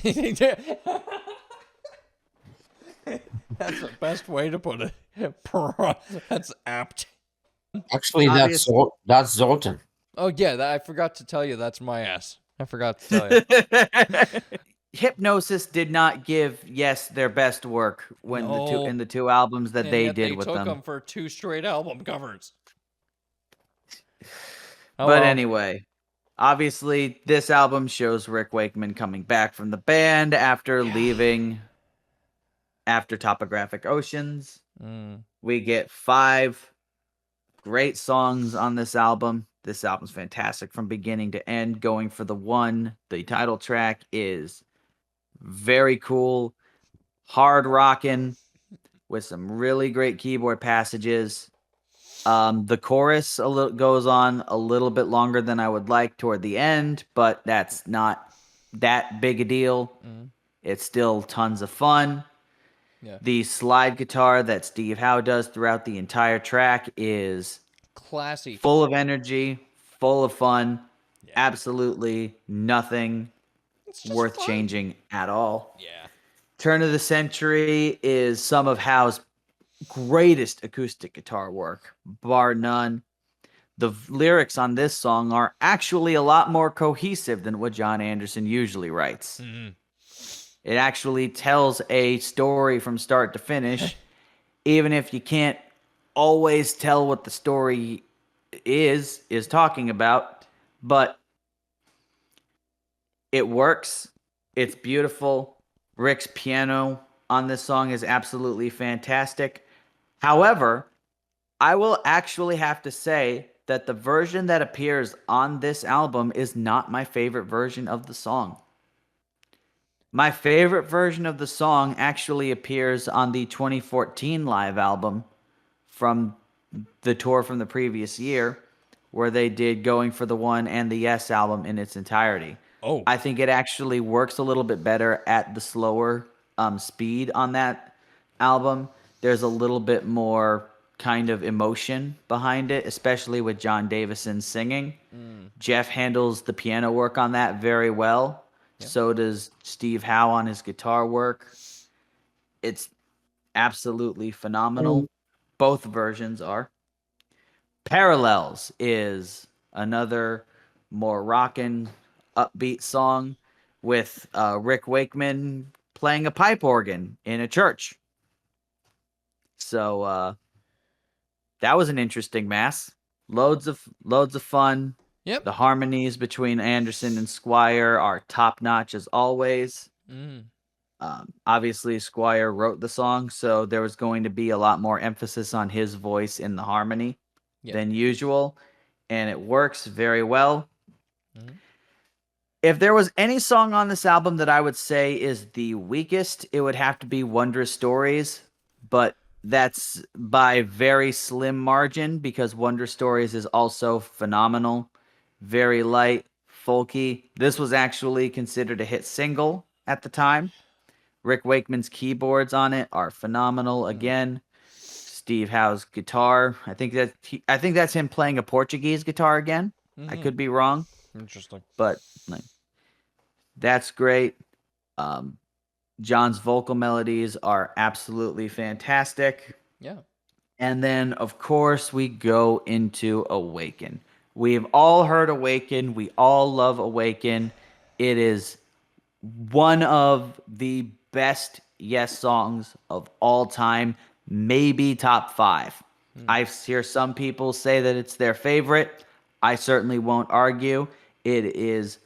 That's the best way to put it. That's apt. Actually, that's Zoltan. Oh yeah, I forgot to tell you that's my ass. I forgot to tell you. Hypnosis did not give Yes their best work when the two albums that they did with them. They took them for 2 straight album covers. But anyway, obviously this album shows Rick Wakeman coming back from the band after leaving after Topographic Oceans. We get 5 great songs on this album. This album's fantastic from beginning to end. Going for the one, the title track is very cool, hard rocking with some really great keyboard passages. The chorus goes on a little bit longer than I would like toward the end, but that's not that big a deal. It's still tons of fun. Yeah. The slide guitar that Steve Howe does throughout the entire track is classy, full of energy, full of fun. Yeah. Absolutely nothing worth changing at all. Yeah. Turn of the Century is some of Howe's greatest acoustic guitar work, bar none. The lyrics on this song are actually a lot more cohesive than what John Anderson usually writes. It actually tells a story from start to finish, even if you can't always tell what the story is talking about, but it works. It's beautiful. Rick's piano on this song is absolutely fantastic. However, I will actually have to say that the version that appears on this album is not my favorite version of the song. My favorite version of the song actually appears on the 2014 live album from the tour from the previous year, where they did Going for the One and the Yes album in its entirety. Oh. I think it actually works a little bit better at the slower speed on that album. There's a little bit more kind of emotion behind it, especially with John Davison singing. Jeff handles the piano work on that very well. Yep. So does Steve Howe on his guitar work. It's absolutely phenomenal. Both versions are. Parallels is another more rockin', upbeat song with Rick Wakeman playing a pipe organ in a church. So that was an interesting mass. Loads of fun. Yep. The harmonies between Anderson and Squire are top notch as always. Obviously, Squire wrote the song, so there was going to be a lot more emphasis on his voice in the harmony than usual, and it works very well. If there was any song on this album that I would say is the weakest, it would have to be Wondrous Stories, but that's by very slim margin because Wondrous Stories is also phenomenal. Very light, folky. This was actually considered a hit single at the time, Rick Wakeman's keyboards on it are phenomenal again. Steve Howe's guitar, I think that's him playing a Portuguese guitar again. I could be wrong, Interesting. but like that's great. Um, John's vocal melodies are absolutely fantastic. Yeah. And then, of course, we go into Awaken. We've all heard Awaken. We all love Awaken. It is one of the best Yes songs of all time, maybe top 5. I hear some people say that it's their favorite. I certainly won't argue. It is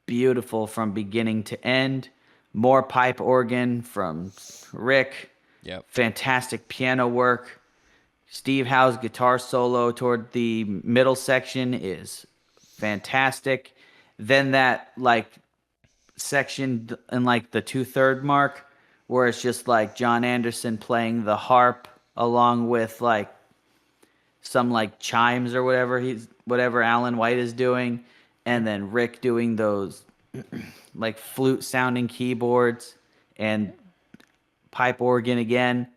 beautiful from beginning to end. More pipe organ from Rick. Yep. Fantastic piano work. Steve Howe's guitar solo toward the middle section is fantastic. Then that like section in like the 2/3 mark where it's just like John Anderson playing the harp along with like some like chimes or whatever Alan White is doing, and then Rick doing those like flute sounding keyboards and pipe organ again.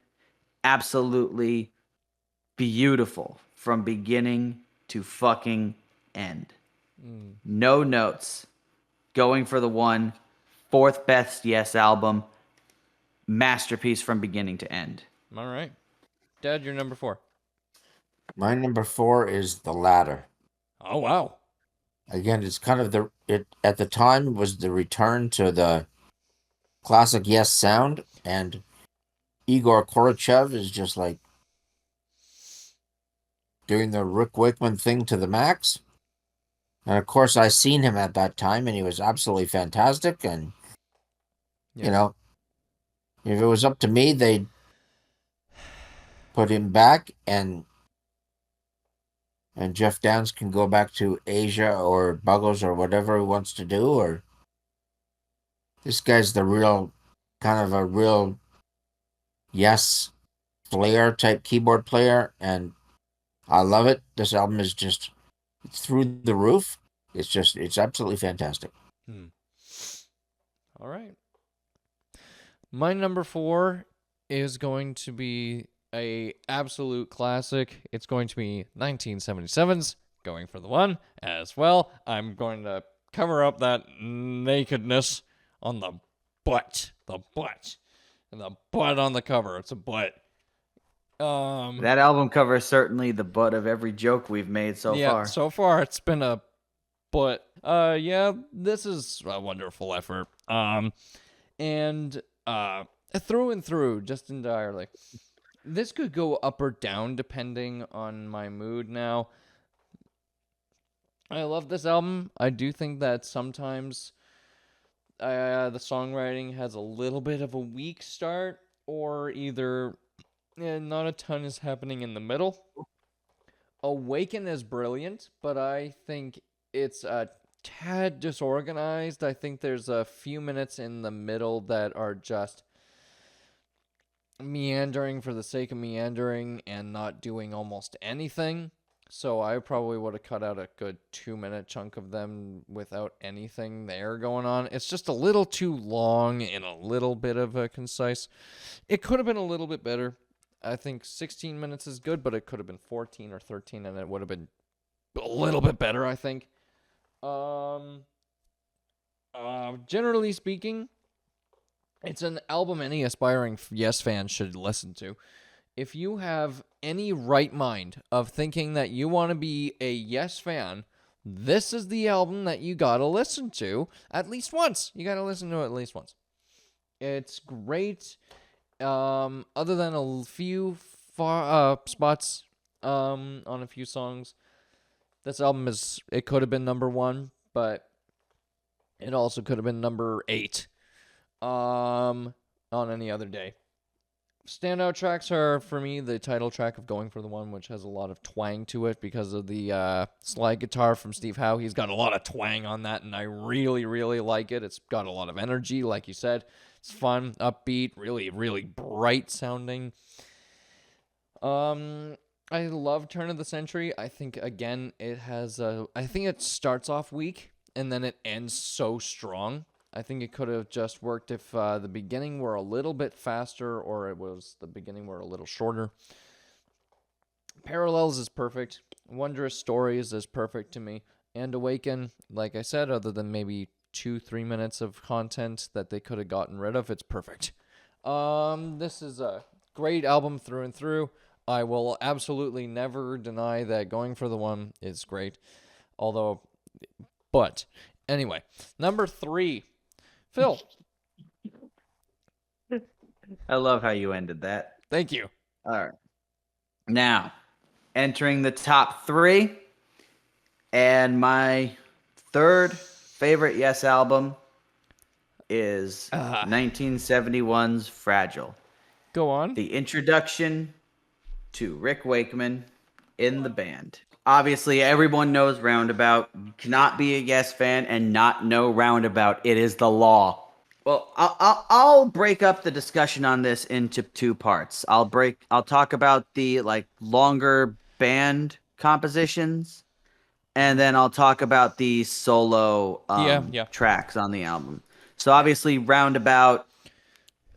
Absolutely beautiful from beginning to fucking end. No notes. Going for the one. Fourth best Yes album. Masterpiece from beginning to end. All right. Dad, you're number 4. My number 4 is The Ladder. Oh, wow. Again, it's kind of it at the time was the return to the classic Yes sound, and Igor Korachev is just like doing the Rick Wakeman thing to the max. And of course, I seen him at that time, and he was absolutely fantastic. And you know, if it was up to me, they'd put him back, and Jeff Downs can go back to Asia or Buggles or whatever he wants to do. Or this guy's the real kind of a real Yes flair type keyboard player, and I love it. This album is just it's through the roof. It's absolutely fantastic. All right. My number 4 is going to be a absolute classic. It's going to be 1977's Going for the One as well. I'm going to cover up that nakedness on the butt. And the butt on the cover. It's a butt. That album cover is certainly the butt of every joke we've made so far. Yeah, so far it's been a butt. Yeah, this is a wonderful effort. And through and through, just entirely. This could go up or down depending on my mood now. I love this album. I do think that sometimes the songwriting has a little bit of a weak start, or either not a ton is happening in the middle. Awaken is brilliant, but I think it's a tad disorganized. I think there's a few minutes in the middle that are just meandering for the sake of meandering and not doing almost anything. So I probably would have cut out a good 2-minute chunk of them without anything there going on. It's just a little too long and a little bit of a concise. It could have been a little bit better. I think 16 minutes is good, but it could have been 14 or 13, and it would have been a little bit better, I think. Generally speaking, it's an album any aspiring Yes fan should listen to. If you have any right mind of thinking that you want to be a Yes fan, this is the album that you gotta listen to at least once. You gotta listen to it at least once. It's great. Other than a few spots on a few songs, this album it could have been number 1, but it also could have been number 8 on any other day. Standout tracks are, for me, the title track of Going for the One, which has a lot of twang to it because of the slide guitar from Steve Howe. He's got a lot of twang on that, and I really, really like it. It's got a lot of energy, like you said. It's fun, upbeat, really, really bright sounding. I love Turn of the Century. I think, again, I think it starts off weak, and then it ends so strong. I think it could have just worked if the beginning were a little bit faster or the beginning were a little shorter. Parallels is perfect. Wondrous Stories is perfect to me. And Awaken, like I said, other than maybe 2-3 minutes of content that they could have gotten rid of, it's perfect. This is a great album through and through. I will absolutely never deny that Going for the One is great. But anyway, number 3, Phil. I love how you ended that. Thank you. All right. Now, entering the top 3, and my third favorite Yes album is 1971's Fragile. Go on. The introduction to Rick Wakeman in the band. Obviously, everyone knows Roundabout. You cannot be a Yes fan and not know Roundabout. It is the law. Well, I'll break up the discussion on this into 2 parts. I'll talk about the longer band compositions, and then I'll talk about the solo tracks on the album. So obviously, Roundabout,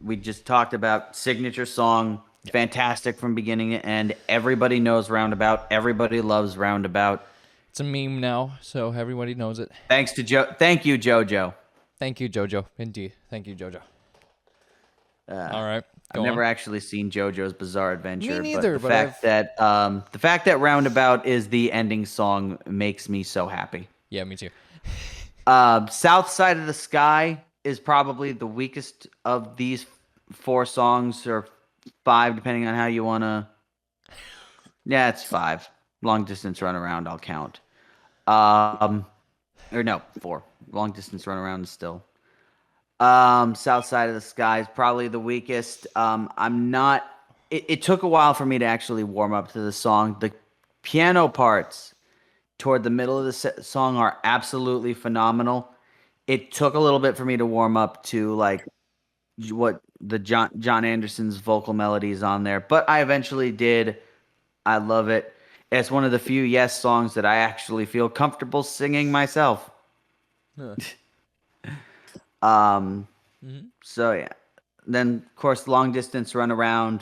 we just talked about, signature song, fantastic from beginning to end. Everybody knows Roundabout. Everybody loves Roundabout. It's a meme now, so everybody knows it. Thanks to Joe. Thank you, JoJo. Thank you, JoJo. Indeed. Thank you, JoJo. All right. I've never actually seen JoJo's Bizarre Adventure. Me neither, but the fact that Roundabout is the ending song makes me so happy. Yeah, me too. South Side of the Sky is probably the weakest of these 4 songs, or 5, depending on how you want to. Yeah, it's 5. Long Distance Runaround, I'll count. Or no, 4. Long Distance Runaround is still. South Side of the Sky is probably the weakest. I'm not. It took a while for me to actually warm up to the song. The piano parts toward the middle of the song are absolutely phenomenal. It took a little bit for me to warm up to what the John Anderson's vocal melodies on there, but I eventually did. I love it. It's one of the few Yes songs that I actually feel comfortable singing myself. Huh. So yeah. Then of course Long Distance Runaround,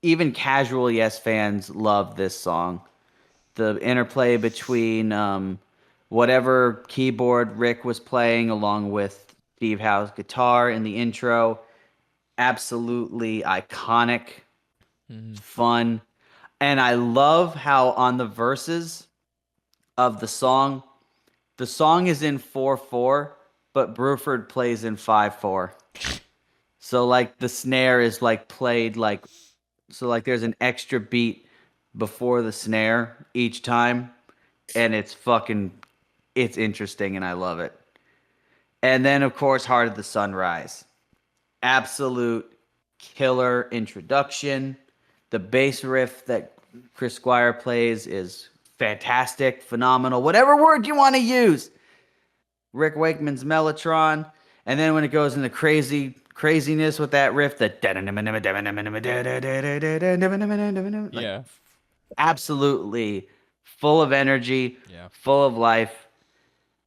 even casual Yes fans love this song. The interplay between whatever keyboard Rick was playing along with Steve Howe's guitar in the intro, absolutely iconic, fun. And I love how on the verses of the song is in 4/4, but Bruford plays in 5/4. So the snare is played so there's an extra beat before the snare each time, and it's interesting and I love it. And then of course Heart of the Sunrise. Absolute killer introduction. The bass riff that Chris Squire plays is fantastic, phenomenal, whatever word you want to use. Rick Wakeman's Mellotron, and then when it goes into craziness with that riff, absolutely full of energy, full of life.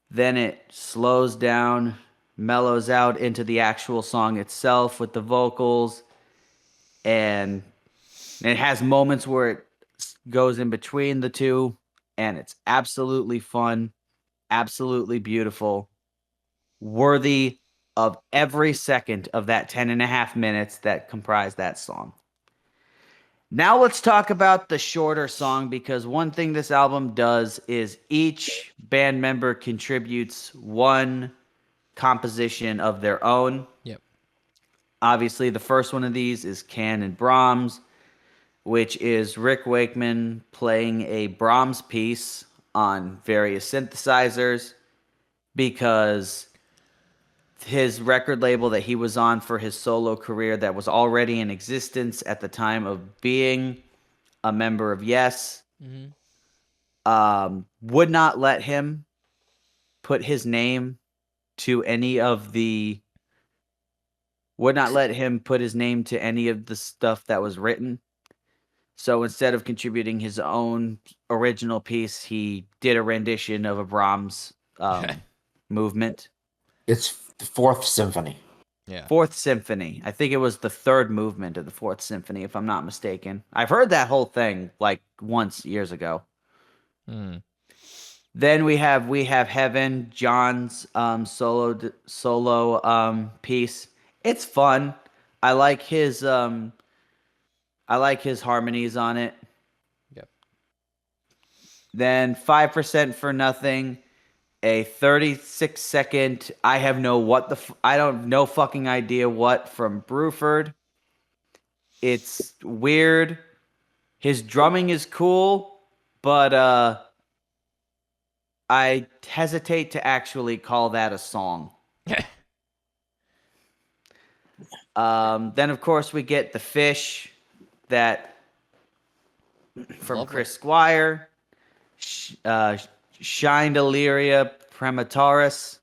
Then it slows down, mellows out into the actual song itself with the vocals, and it has moments where it goes in between the two, and it's absolutely fun, absolutely beautiful, worthy of every second of that 10.5 minutes that comprise that song. Now let's talk about the shorter song, because one thing this album does is each band member contributes one composition of their own. Yep. Obviously, the first one of these is Can and Brahms, which is Rick Wakeman playing a Brahms piece on various synthesizers, because his record label that he was on for his solo career that was already in existence at the time of being a member of Yes, would not let him put his name to any of the stuff that was written. So instead of contributing his own original piece, he did a rendition of a Brahms movement. It's the Fourth Symphony. Yeah. Fourth Symphony. I think it was the third movement of the Fourth Symphony, if I'm not mistaken. I've heard that whole thing like once years ago. Mm. Then we have Heaven, John's solo piece. It's fun. I like his harmonies on it. Yep. Then 5% for Nothing, a 36-second I have I don't no fucking idea what from Bruford. It's weird. His drumming is cool, but I hesitate to actually call that a song. Then of course we get The Fish that from Lovely. Chris Squire, Chandeliera Prematoris.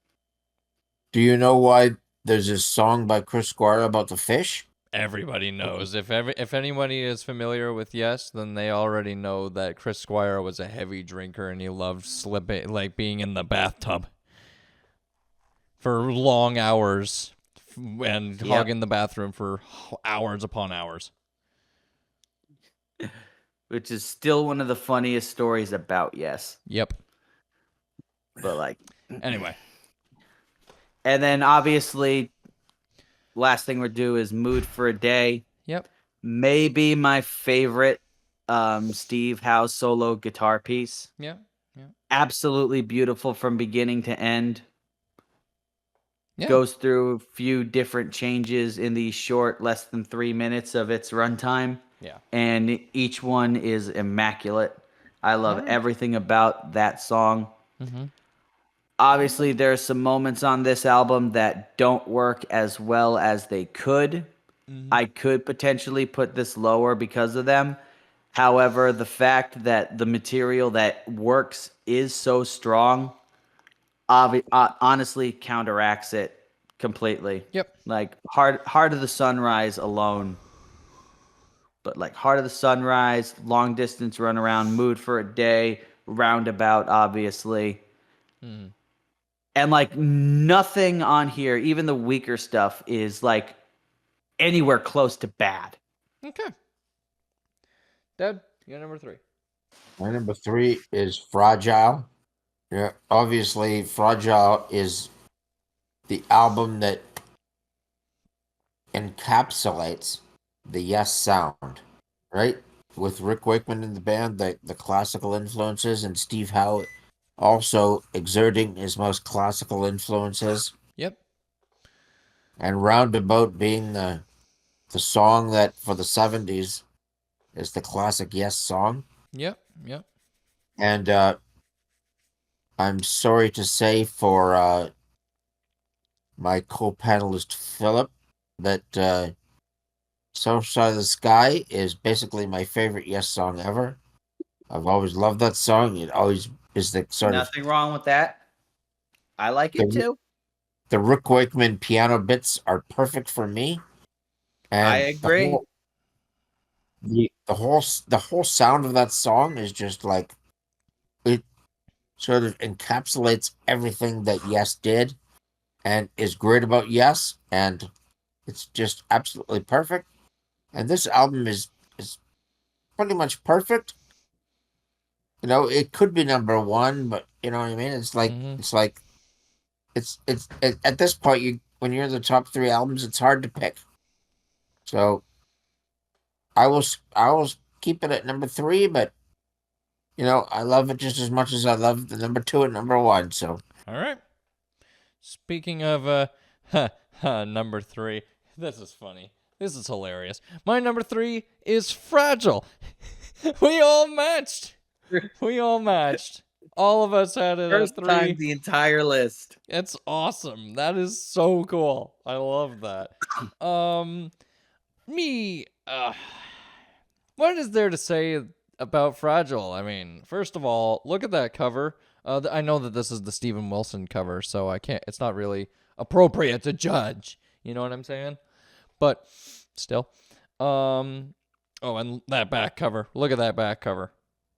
Do you know why there's a song by Chris Squire about the fish? Everybody knows. If anybody is familiar with Yes, then they already know that Chris Squire was a heavy drinker and he loved slipping, like being in the bathtub for long hours and hogging the bathroom for hours upon hours. Which is still one of the funniest stories about Yes. Yep. But like, Anyway. And then obviously, last thing we're do is Mood for a Day. Yep. Maybe my favorite Steve Howe solo guitar piece. Yeah. Yeah. Absolutely beautiful from beginning to end. Yeah. Goes through a few different changes in the short, less than 3 minutes of its runtime. Yeah. And each one is immaculate. I love everything about that song. Mm-hmm. Obviously, there are some moments on this album that don't work as well as they could. Mm-hmm. I could potentially put this lower because of them. However, the fact that the material that works is so strong, honestly counteracts it completely. Yep. Like Heart of the Sunrise alone. But like Heart of the Sunrise, Long Distance Runaround, Mood for a Day, Roundabout, obviously. Mm. And like nothing on here, even the weaker stuff, is like anywhere close to bad. Okay. Dad, you're number 3. My number 3 is Fragile. Yeah, obviously, Fragile is the album that encapsulates the Yes sound, right? With Rick Wakeman in the band, the classical influences, and Steve Howe also exerting his most classical influences. Yep. And Roundabout being the song that for the 70s is the classic Yes song. Yep. Yep. And I'm sorry to say for my co-panelist Philip that South Side of the Sky is basically my favorite Yes song ever. I've always loved that song. It always is the sort Nothing wrong with that. I like it too. The Rick Wakeman piano bits are perfect for me. And I agree. The whole sound of that song is just like it sort of encapsulates everything that Yes did and is great about Yes, and it's just absolutely perfect. And this album is pretty much perfect. You know, it could be number 1, but you know what I mean? It's like it's at this point when you're in the top 3 albums, it's hard to pick. So I will keep it at number 3, but you know, I love it just as much as I love the number 2 and number 1. So all right. Speaking of number 3, this is funny. This is hilarious. My number 3 is Fragile. We all matched. All of us had it First at 3. time the entire list. It's awesome. That is so cool. I love that. What is there to say about Fragile? I mean, first of all, look at that cover. I know that this is the Steven Wilson cover, so it's not really appropriate to judge. You know what I'm saying? But still. And that back cover. Look at that back cover.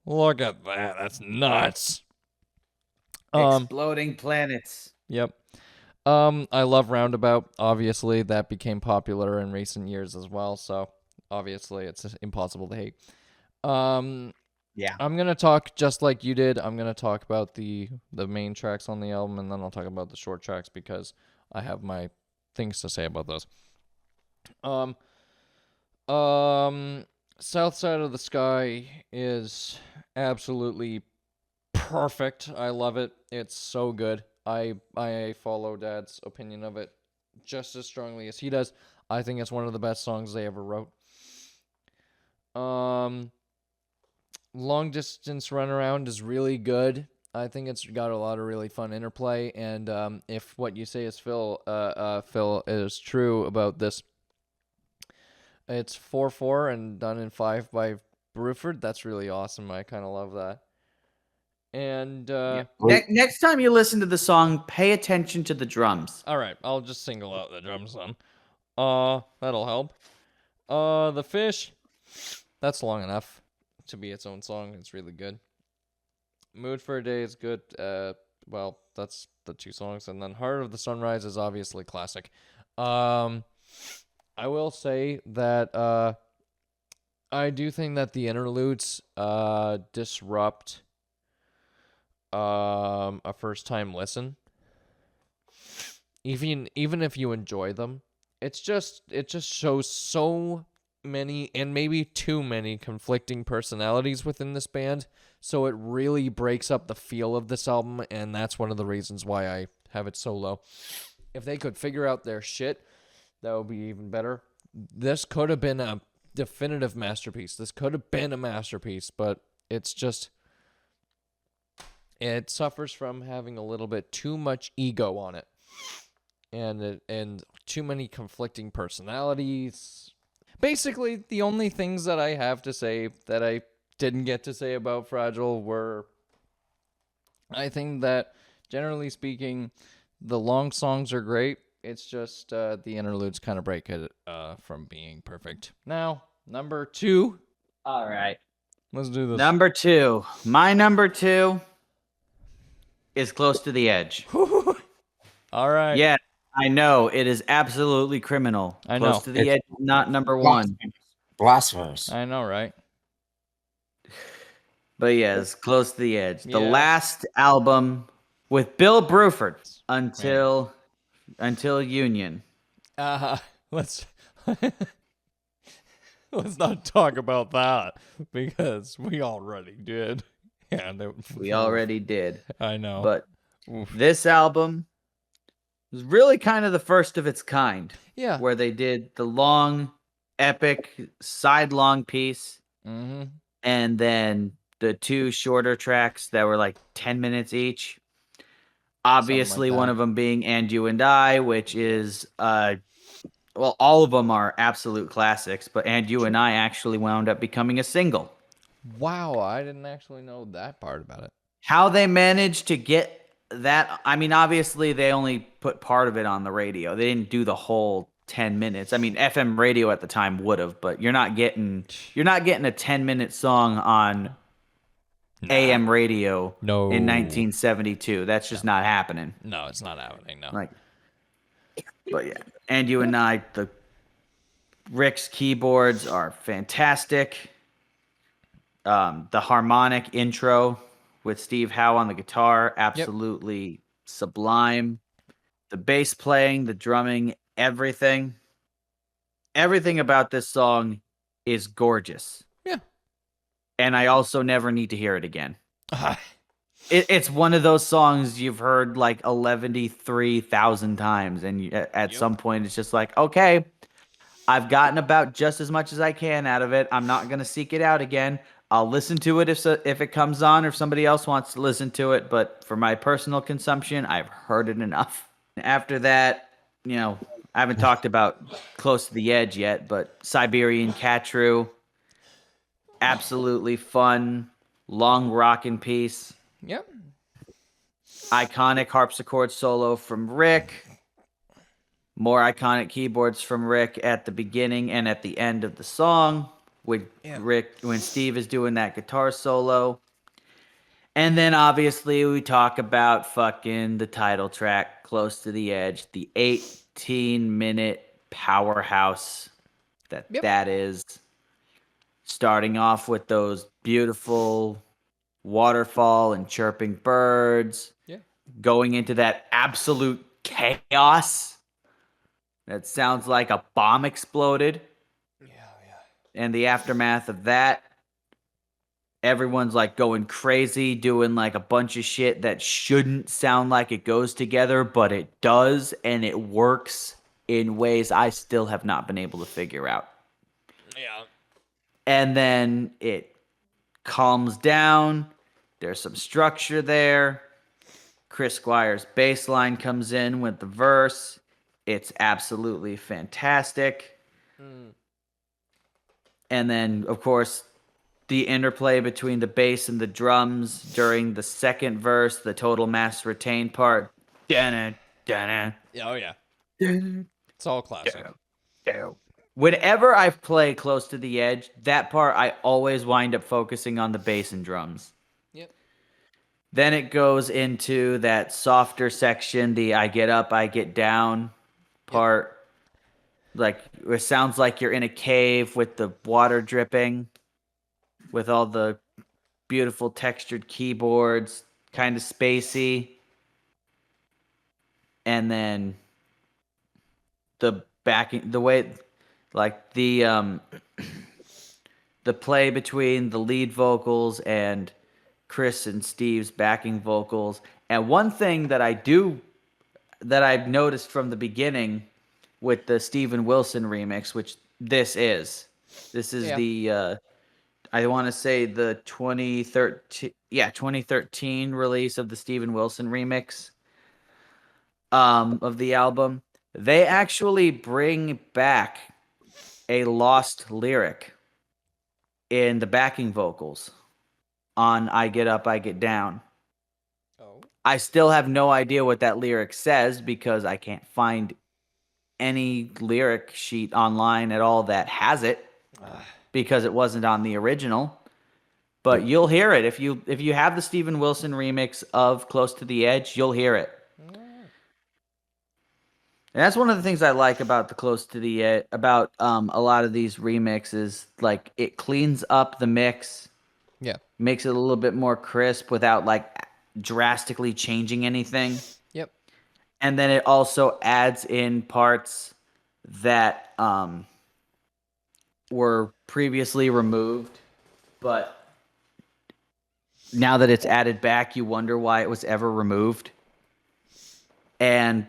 Look at that. That's nuts. Exploding planets. Yep. I love Roundabout. Obviously, that became popular in recent years as well. So obviously, it's impossible to hate. Yeah. I'm gonna talk just like you did. I'm gonna talk about the main tracks on the album, and then I'll talk about the short tracks because I have my things to say about those. Um, South Side of the Sky is absolutely perfect. I love it. It's so good. I follow Dad's opinion of it just as strongly as he does. I think it's one of the best songs they ever wrote. Long Distance Runaround is really good. I think it's got a lot of really fun interplay, and if what you say is Phil is true about this, it's 4/4 and done in 5 by Bruford. That's really awesome. I kind of love that. And Next time you listen to the song, pay attention to the drums. all right, I'll just single out the drums then. That'll help. The Fish, that's long enough to be its own song. It's really good. Mood for a Day is good. Well, that's the 2 songs, and then Heart of the Sunrise is obviously classic. I will say that I do think that the interludes disrupt a first time listen. Even if you enjoy them, it just shows so many and maybe too many conflicting personalities within this band, so it really breaks up the feel of this album, and that's one of the reasons why I have it so low. If they could figure out their shit, that would be even better. This could have been a definitive masterpiece. This could have been a masterpiece, but it's just, it suffers from having a little bit too much ego on it. And too many conflicting personalities. Basically, the only things that I have to say that I didn't get to say about Fragile were, I think that, generally speaking, the long songs are great. It's just the interludes kind of break it from being perfect. Now, number 2. All right. Let's do this. Number 2. My number 2 is Close to the Edge. All right. Yeah, I know. It is absolutely criminal. I know. Close to the Edge, not number 1. Blasphemous. I know, right? But yes, Close to the Edge. The Yeah. last album with Bill Bruford until Union. Let's let's not talk about that because we already did. And We already did. I know. But Oof. this album was really kind of the first of its kind. Yeah. Where they did the long, epic, side-long piece, and then the 2 shorter tracks that were like 10 minutes each. Obviously, like one of them being And You and I, which is, well, all of them are absolute classics, but And You and I actually wound up becoming a single. Wow, I didn't actually know that part about it. How they managed to get that, I mean, obviously they only put part of it on the radio. They didn't do the whole 10 minutes. I mean, FM radio at the time would have, but you're not getting a 10-minute song on AM radio in 1972. That's just not happening. No, it's not happening. No. But yeah, And You and I, the Rick's keyboards are fantastic. The harmonic intro with Steve Howe on the guitar, absolutely sublime. The bass playing, the drumming, everything about this song is gorgeous. Yeah. And I also never need to hear it again. It's one of those songs you've heard like 11,300 times, and at some point it's just like, okay, I've gotten about just as much as I can out of it. I'm not going to seek it out again. I'll listen to it if it comes on or if somebody else wants to listen to it, but for my personal consumption, I've heard it enough. After that, I haven't talked about Close to the Edge yet, but Siberian Catrew, absolutely fun, long rockin' piece. Yep. Iconic harpsichord solo from Rick. More iconic keyboards from Rick at the beginning and at the end of the song. When Steve is doing that guitar solo. And then obviously we talk about fucking the title track, Close to the Edge, the 18-minute powerhouse that is. Starting off with those beautiful waterfall and chirping birds. Yeah. Going into that absolute chaos. That sounds like a bomb exploded. Yeah. And the aftermath of that, everyone's like going crazy, doing like a bunch of shit that shouldn't sound like it goes together, but it does, and it works in ways I still have not been able to figure out. Yeah. And then it calms down. There's some structure there. Chris Squire's bass line comes in with the verse. It's absolutely fantastic. And then, of course, the interplay between the bass and the drums during the second verse, the total mass retain part. Oh yeah. It's all classic. Whenever I play Close to the Edge, that part I always wind up focusing on the bass and drums. Yep. Then it goes into that softer section, the I get up, I get down part. Like, it sounds like you're in a cave with the water dripping, with all the beautiful textured keyboards, kind of spacey. And then the backing, the way, like the play between the lead vocals and Chris and Steve's backing vocals. And one thing that I've noticed from the beginning with the Steven Wilson remix, which this is the I want to say the 2013 release of the Steven Wilson remix of the album. They actually bring back a lost lyric in the backing vocals on I Get Up, I Get Down. Oh. I still have no idea what that lyric says because I can't find any lyric sheet online at all that has it because it wasn't on the original. But you'll hear it if you have the Steven Wilson remix of Close to the Edge, you'll hear it. And that's one of the things I like about the Close to the Edge, about a lot of these remixes. Like, it cleans up the mix, makes it a little bit more crisp without like drastically changing anything. Yep. And then it also adds in parts that were previously removed, but now that it's added back, you wonder why it was ever removed. And,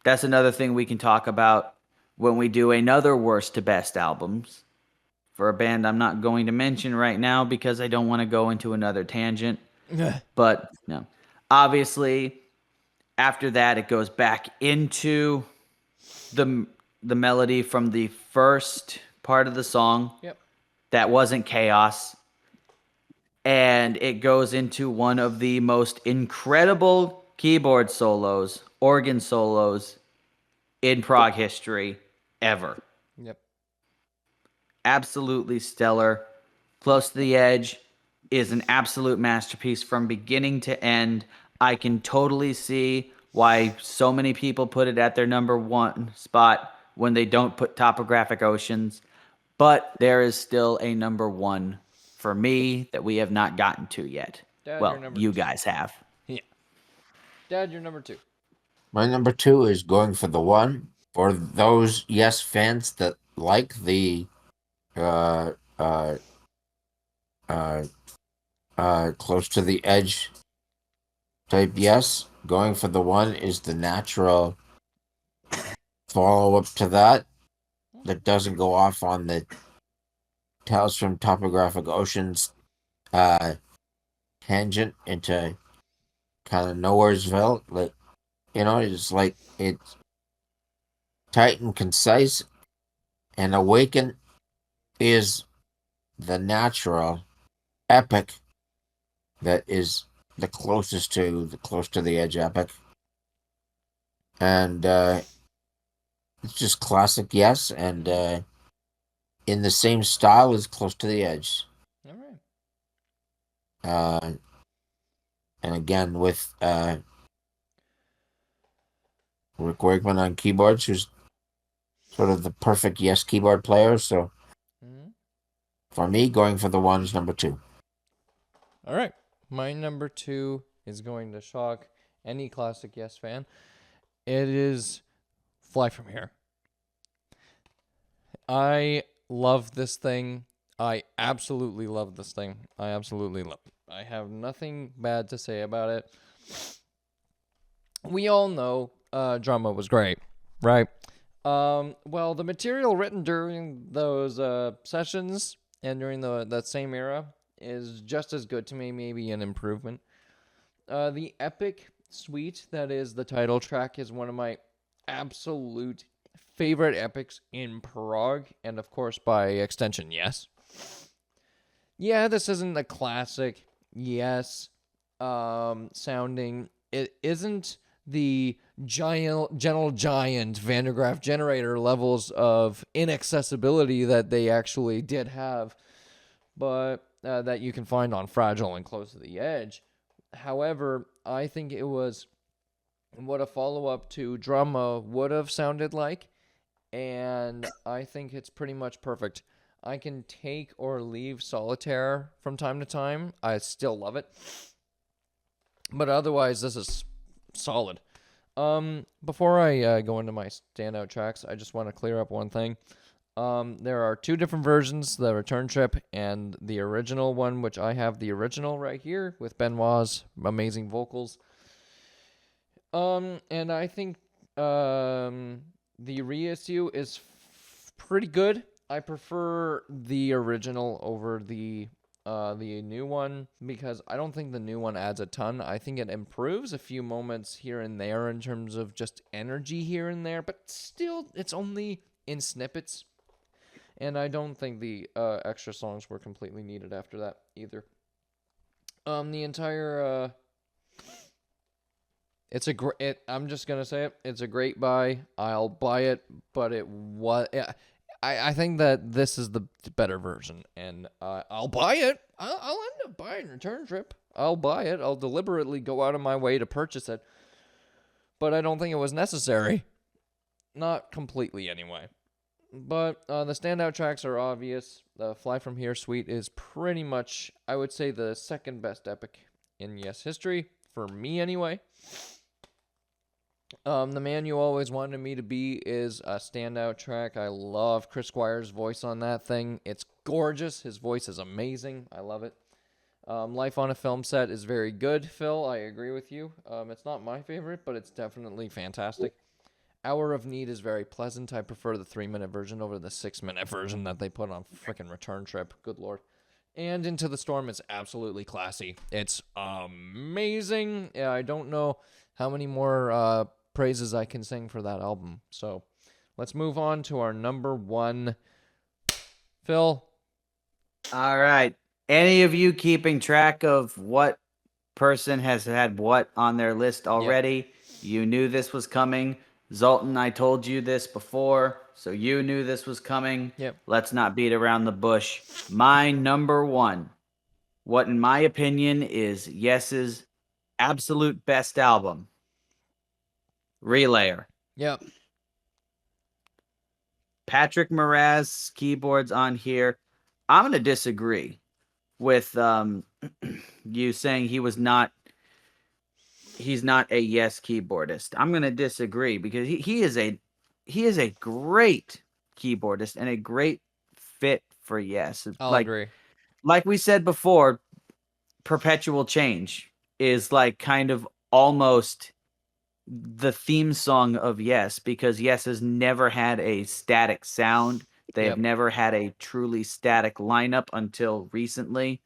that's another thing we can talk about when we do another worst to best albums for a band I'm not going to mention right now because I don't want to go into another tangent. But no, obviously, after that, it goes back into the melody from the first part of the song. Yep. That wasn't Chaos. And it goes into one of the most incredible keyboard solos, organ solos in prog history ever. Yep. Absolutely stellar. Close to the Edge is an absolute masterpiece from beginning to end. I can totally see why so many people put it at their number one spot when they don't put Topographic Oceans. But there is still a number one for me that we have not gotten to yet. Dad, well, you two. guys have. Yeah. Dad, you're number 2. My number 2 is Going for the One. For those Yes fans that like the Close to the Edge type Yes, Going for the One is the natural follow-up to that doesn't go off on the Tales from Topographic Oceans tangent into kind of Nowheresville. Like, it's like it's tight and concise, and Awaken is the natural epic that is the closest to the Close to the Edge epic. And it's just classic Yes, and in the same style as Close to the Edge. All right. And again, with Rick Wakeman on keyboards, who's sort of the perfect Yes keyboard player. So for me, going for the ones number 2. All right. My number 2 is going to shock any classic Yes fan. It is Fly From Here. I love this thing. I absolutely love this thing. I absolutely love it. I have nothing bad to say about it. We all know drama was great, right? Well, the material written during those sessions and during that same era is just as good to me, maybe an improvement. The epic suite that is the title track is one of my absolute favorite epics in Prog, and of course, by extension, Yes. Yeah, this isn't the classic Yes sounding. It isn't the gentle giant Van der Graaf generator levels of inaccessibility that they actually did have, but that you can find on Fragile and Close to the Edge. However, I think it was what a follow-up to Drama would have sounded like, and I think it's pretty much perfect. I can take or leave Solitaire from time to time. I still love it. But otherwise, this is solid. Before I go into my standout tracks, I just want to clear up one thing. There are 2 different versions, the return trip and the original one, which I have the original right here with Benoit's amazing vocals. And I think the reissue is pretty good. I prefer the original over the new one because I don't think the new one adds a ton. I think it improves a few moments here and there in terms of just energy here and there, but still, it's only in snippets. And I don't think the extra songs were completely needed after that either. The entire it's a great. I'm just gonna say it. It's a great buy. I'll buy it, but it was. I think that this is the better version, and I'll buy it. I'll end up buying Return Trip. I'll buy it. I'll deliberately go out of my way to purchase it, but I don't think it was necessary. Not completely, anyway. But the standout tracks are obvious. The Fly From Here suite is pretty much, I would say, the second best epic in Yes history, for me anyway. The Man You Always Wanted Me to Be is a standout track. I love Chris Squire's voice on that thing. It's gorgeous. His voice is amazing. I love it. Life on a Film Set is very good, Phil. I agree with you. It's not my favorite, but it's definitely fantastic. Hour of Need is very pleasant. I prefer the 3-minute version over the 6-minute version that they put on frickin' Return Trip. Good lord. And Into the Storm is absolutely classy. It's amazing. Yeah, I don't know how many more praises I can sing for that album. So let's move on to our number 1. Phil? All right. Any of you keeping track of what person has had what on their list already? Yep. You knew this was coming. Zoltan, I told you this before, so you knew this was coming. Yep. Let's not beat around the bush. My number 1, what in my opinion is Yes's absolute best album, Relayer. Yep. Patrick Moraz's keyboards on here. I'm going to disagree with you saying he's not a Yes keyboardist. I'm going to disagree because he is a great keyboardist and a great fit for Yes. I'll agree. Like we said before, Perpetual Change is like kind of almost the theme song of Yes, because Yes has never had a static sound. They have never had a truly static lineup until recently.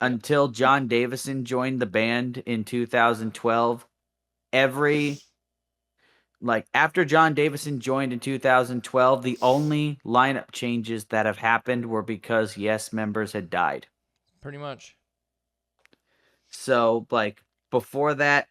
Until John Davison joined the band in 2012, after John Davison joined in 2012, the only lineup changes that have happened were because Yes members had died. Pretty much. So, before that,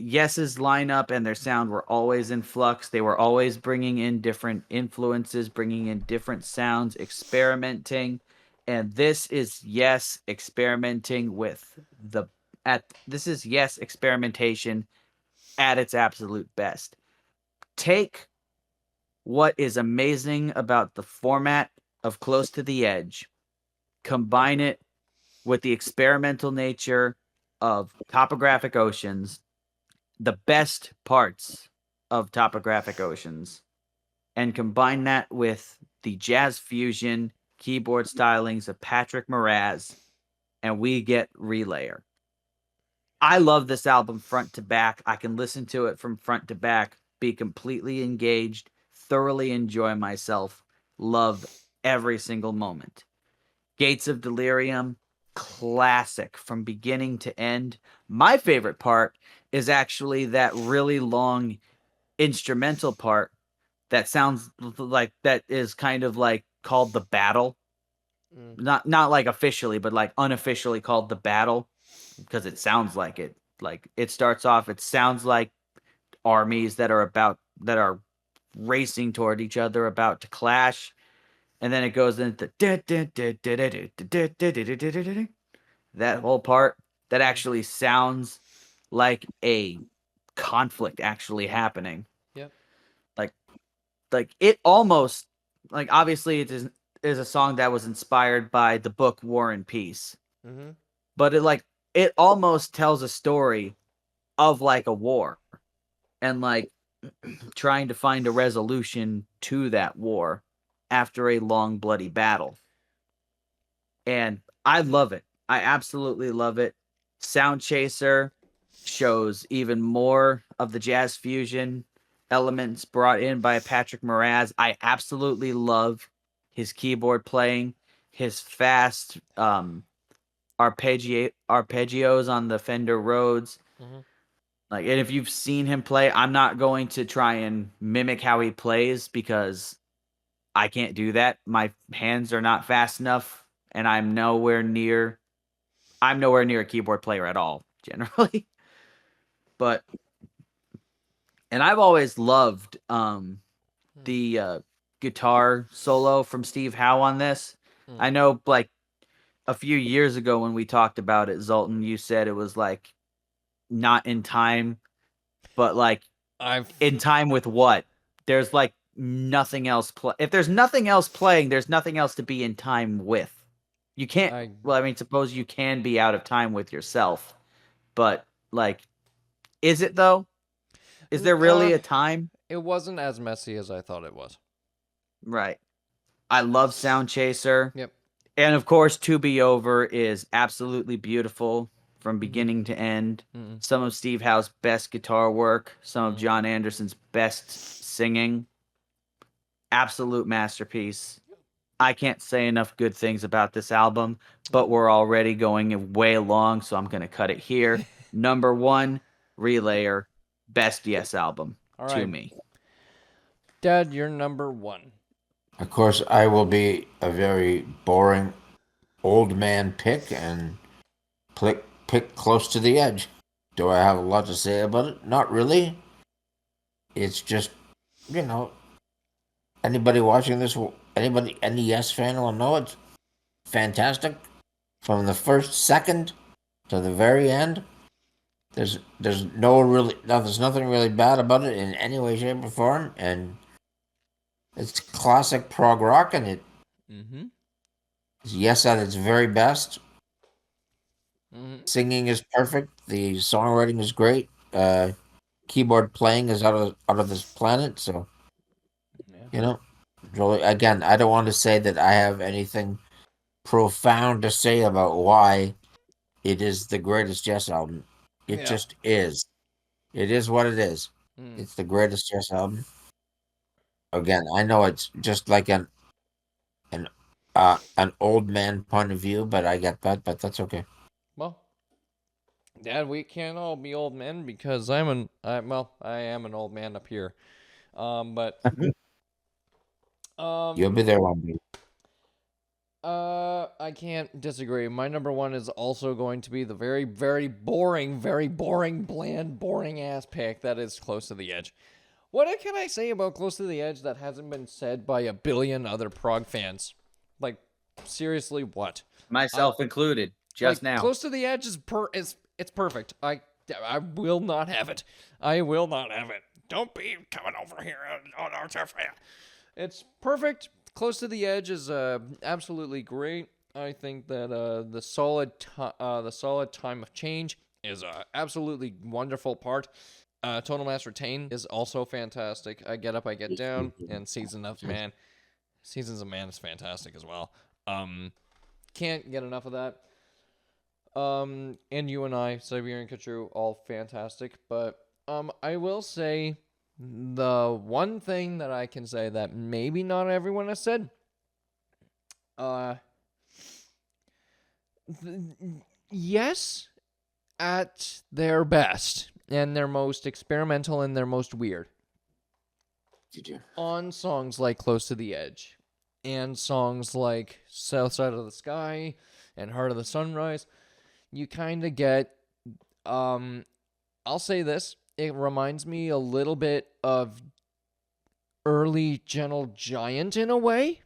Yes's lineup and their sound were always in flux. They were always bringing in different influences, bringing in different sounds, experimenting. And this is Yes experimenting with experimentation at its absolute best. Take what is amazing about the format of Close to the Edge, combine it with the experimental nature of Topographic Oceans, the best parts of Topographic Oceans, and combine that with the jazz fusion keyboard stylings of Patrick Moraz, and we get Relayer. I love this album front to back. I can listen to it from front to back, be completely engaged, thoroughly enjoy myself, love every single moment. Gates of Delirium, classic from beginning to end. My favorite part is actually that really long instrumental part that sounds like that is kind of like called the battle. Not like officially, but like unofficially called the battle because it sounds like it. Like it starts off, it sounds like armies that are racing toward each other, about to clash, and then it goes into that whole part that actually sounds like a conflict actually happening. Yep. Like it almost, like, obviously it is a song that was inspired by the book War and Peace, but it almost tells a story of like a war and like trying to find a resolution to that war after a long bloody battle. And I love it. I absolutely love it. Sound Chaser shows even more of the jazz fusion elements brought in by Patrick Moraz. I absolutely love his keyboard playing, his fast arpeggios on the Fender Rhodes. Like, and if you've seen him play, I'm not going to try and mimic how he plays because I can't do that. My hands are not fast enough, and I'm nowhere near a keyboard player at all, generally. But, and I've always loved the guitar solo from Steve Howe on this. I know, like, a few years ago when we talked about it, Zoltan, you said it was like not in time, but like in time with what? There's like nothing else. If there's nothing else playing, there's nothing else to be in time with. You can't. Well, I mean, suppose you can be out of time with yourself, but like, is it though? Is there really a time? It wasn't as messy as I thought it was. Right. I love Sound Chaser. Yep. And of course, To Be Over is absolutely beautiful from beginning to end. Some of Steve Howe's best guitar work, some of John Anderson's best singing. Absolute masterpiece. I can't say enough good things about this album, but we're already going way long, so I'm going to cut it here. Number 1, Relayer, best Yes album to me. Dad, you're number 1. Of course, I will be a very boring old man pick and pick Close to the Edge. Do I have a lot to say about it? Not really. It's just, anybody watching this, any Yes fan will know it's fantastic. From the first second to the very end, there's nothing really bad about it in any way, shape, or form, and it's classic prog rock, and it's Yes at its very best. Singing is perfect. The songwriting is great. Keyboard playing is out of this planet. So, really, again, I don't want to say that I have anything profound to say about why it is the greatest Yes album. It just is. It is what it is. It's the greatest Yes album. Again, I know it's just like an old man point of view, but I get that. But that's okay. Well, Dad, we can't all be old men because I am an old man up here. But you'll be there one day. I can't disagree. My number 1 is also going to be the very, very boring, bland, boring ass pick that is Close to the Edge. What can I say about Close to the Edge that hasn't been said by a billion other prog fans? Like, seriously, what? Myself included. Just now. Close to the Edge It's perfect. I will not have it. I will not have it. Don't be coming over here on our turf. It's perfect. Close to the edge is absolutely great. I think that the solid time of change is a absolutely wonderful part. Total Mass Retain is also fantastic. I Get Up, I Get Down, and Seasons of Man is fantastic as well. Can't get enough of that. And You and I, Siberian Kachru, all fantastic. But I will say the one thing that I can say that maybe not everyone has said. Yes, at their best and their most experimental and their most weird. On songs like Close to the Edge and songs like South Side of the Sky and Heart of the Sunrise, you kind of get, I'll say this, it reminds me a little bit of early Gentle Giant in a way.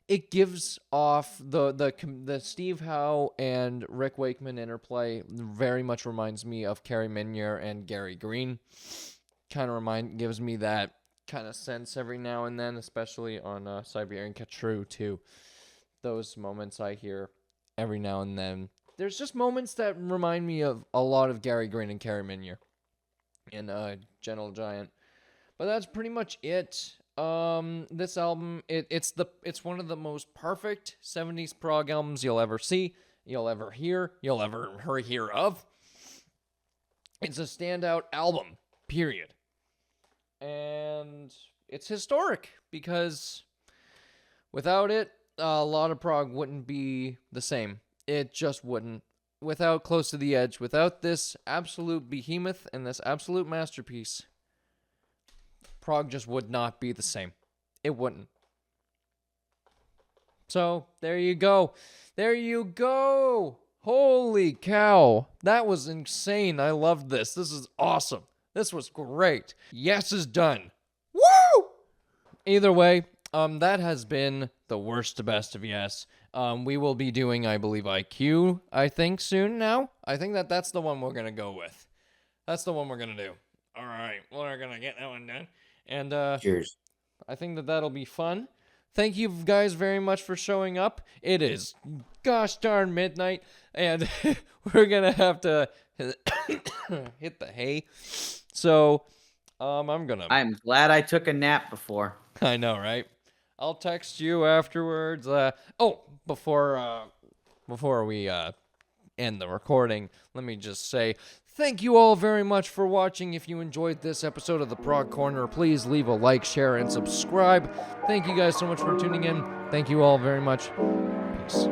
It gives off the Steve Howe and Rick Wakeman interplay very much reminds me of Kerry Minier and Gary Green. Gives me that kind of sense every now and then, especially on Siberian Kachru too. Those moments I hear every now and then. There's just moments that remind me of a lot of Gary Green and Kerry Minier in Gentle Giant. But that's pretty much it. This album, it's one of the most perfect 70s prog albums you'll ever see, you'll ever hear, you'll ever hear of. It's a standout album, period. And it's historic because without it, a lot of prog wouldn't be the same. It just wouldn't. Without Close to the Edge, without this absolute behemoth and this absolute masterpiece, prog just would not be the same. It wouldn't. So, there you go. There you go. Holy cow. That was insane. I loved this. This is awesome. This was great. Yes is done. Woo! Either way, that has been the worst to best of Yes. We will be doing, I believe, IQ, I think, soon now. I think that's the one we're going to go with. That's the one we're going to do. All right. We're going to get that one done. And Cheers. I think that'll be fun. Thank you guys very much for showing up. It is gosh darn midnight, and we're going to have to hit the hay. So, I'm glad I took a nap before. I know, right? I'll text you afterwards. Before we end the recording, let me just say thank you all very much for watching. If you enjoyed this episode of the Prog Corner, please leave a like, share, and subscribe. Thank you guys so much for tuning in. Thank you all very much. Peace.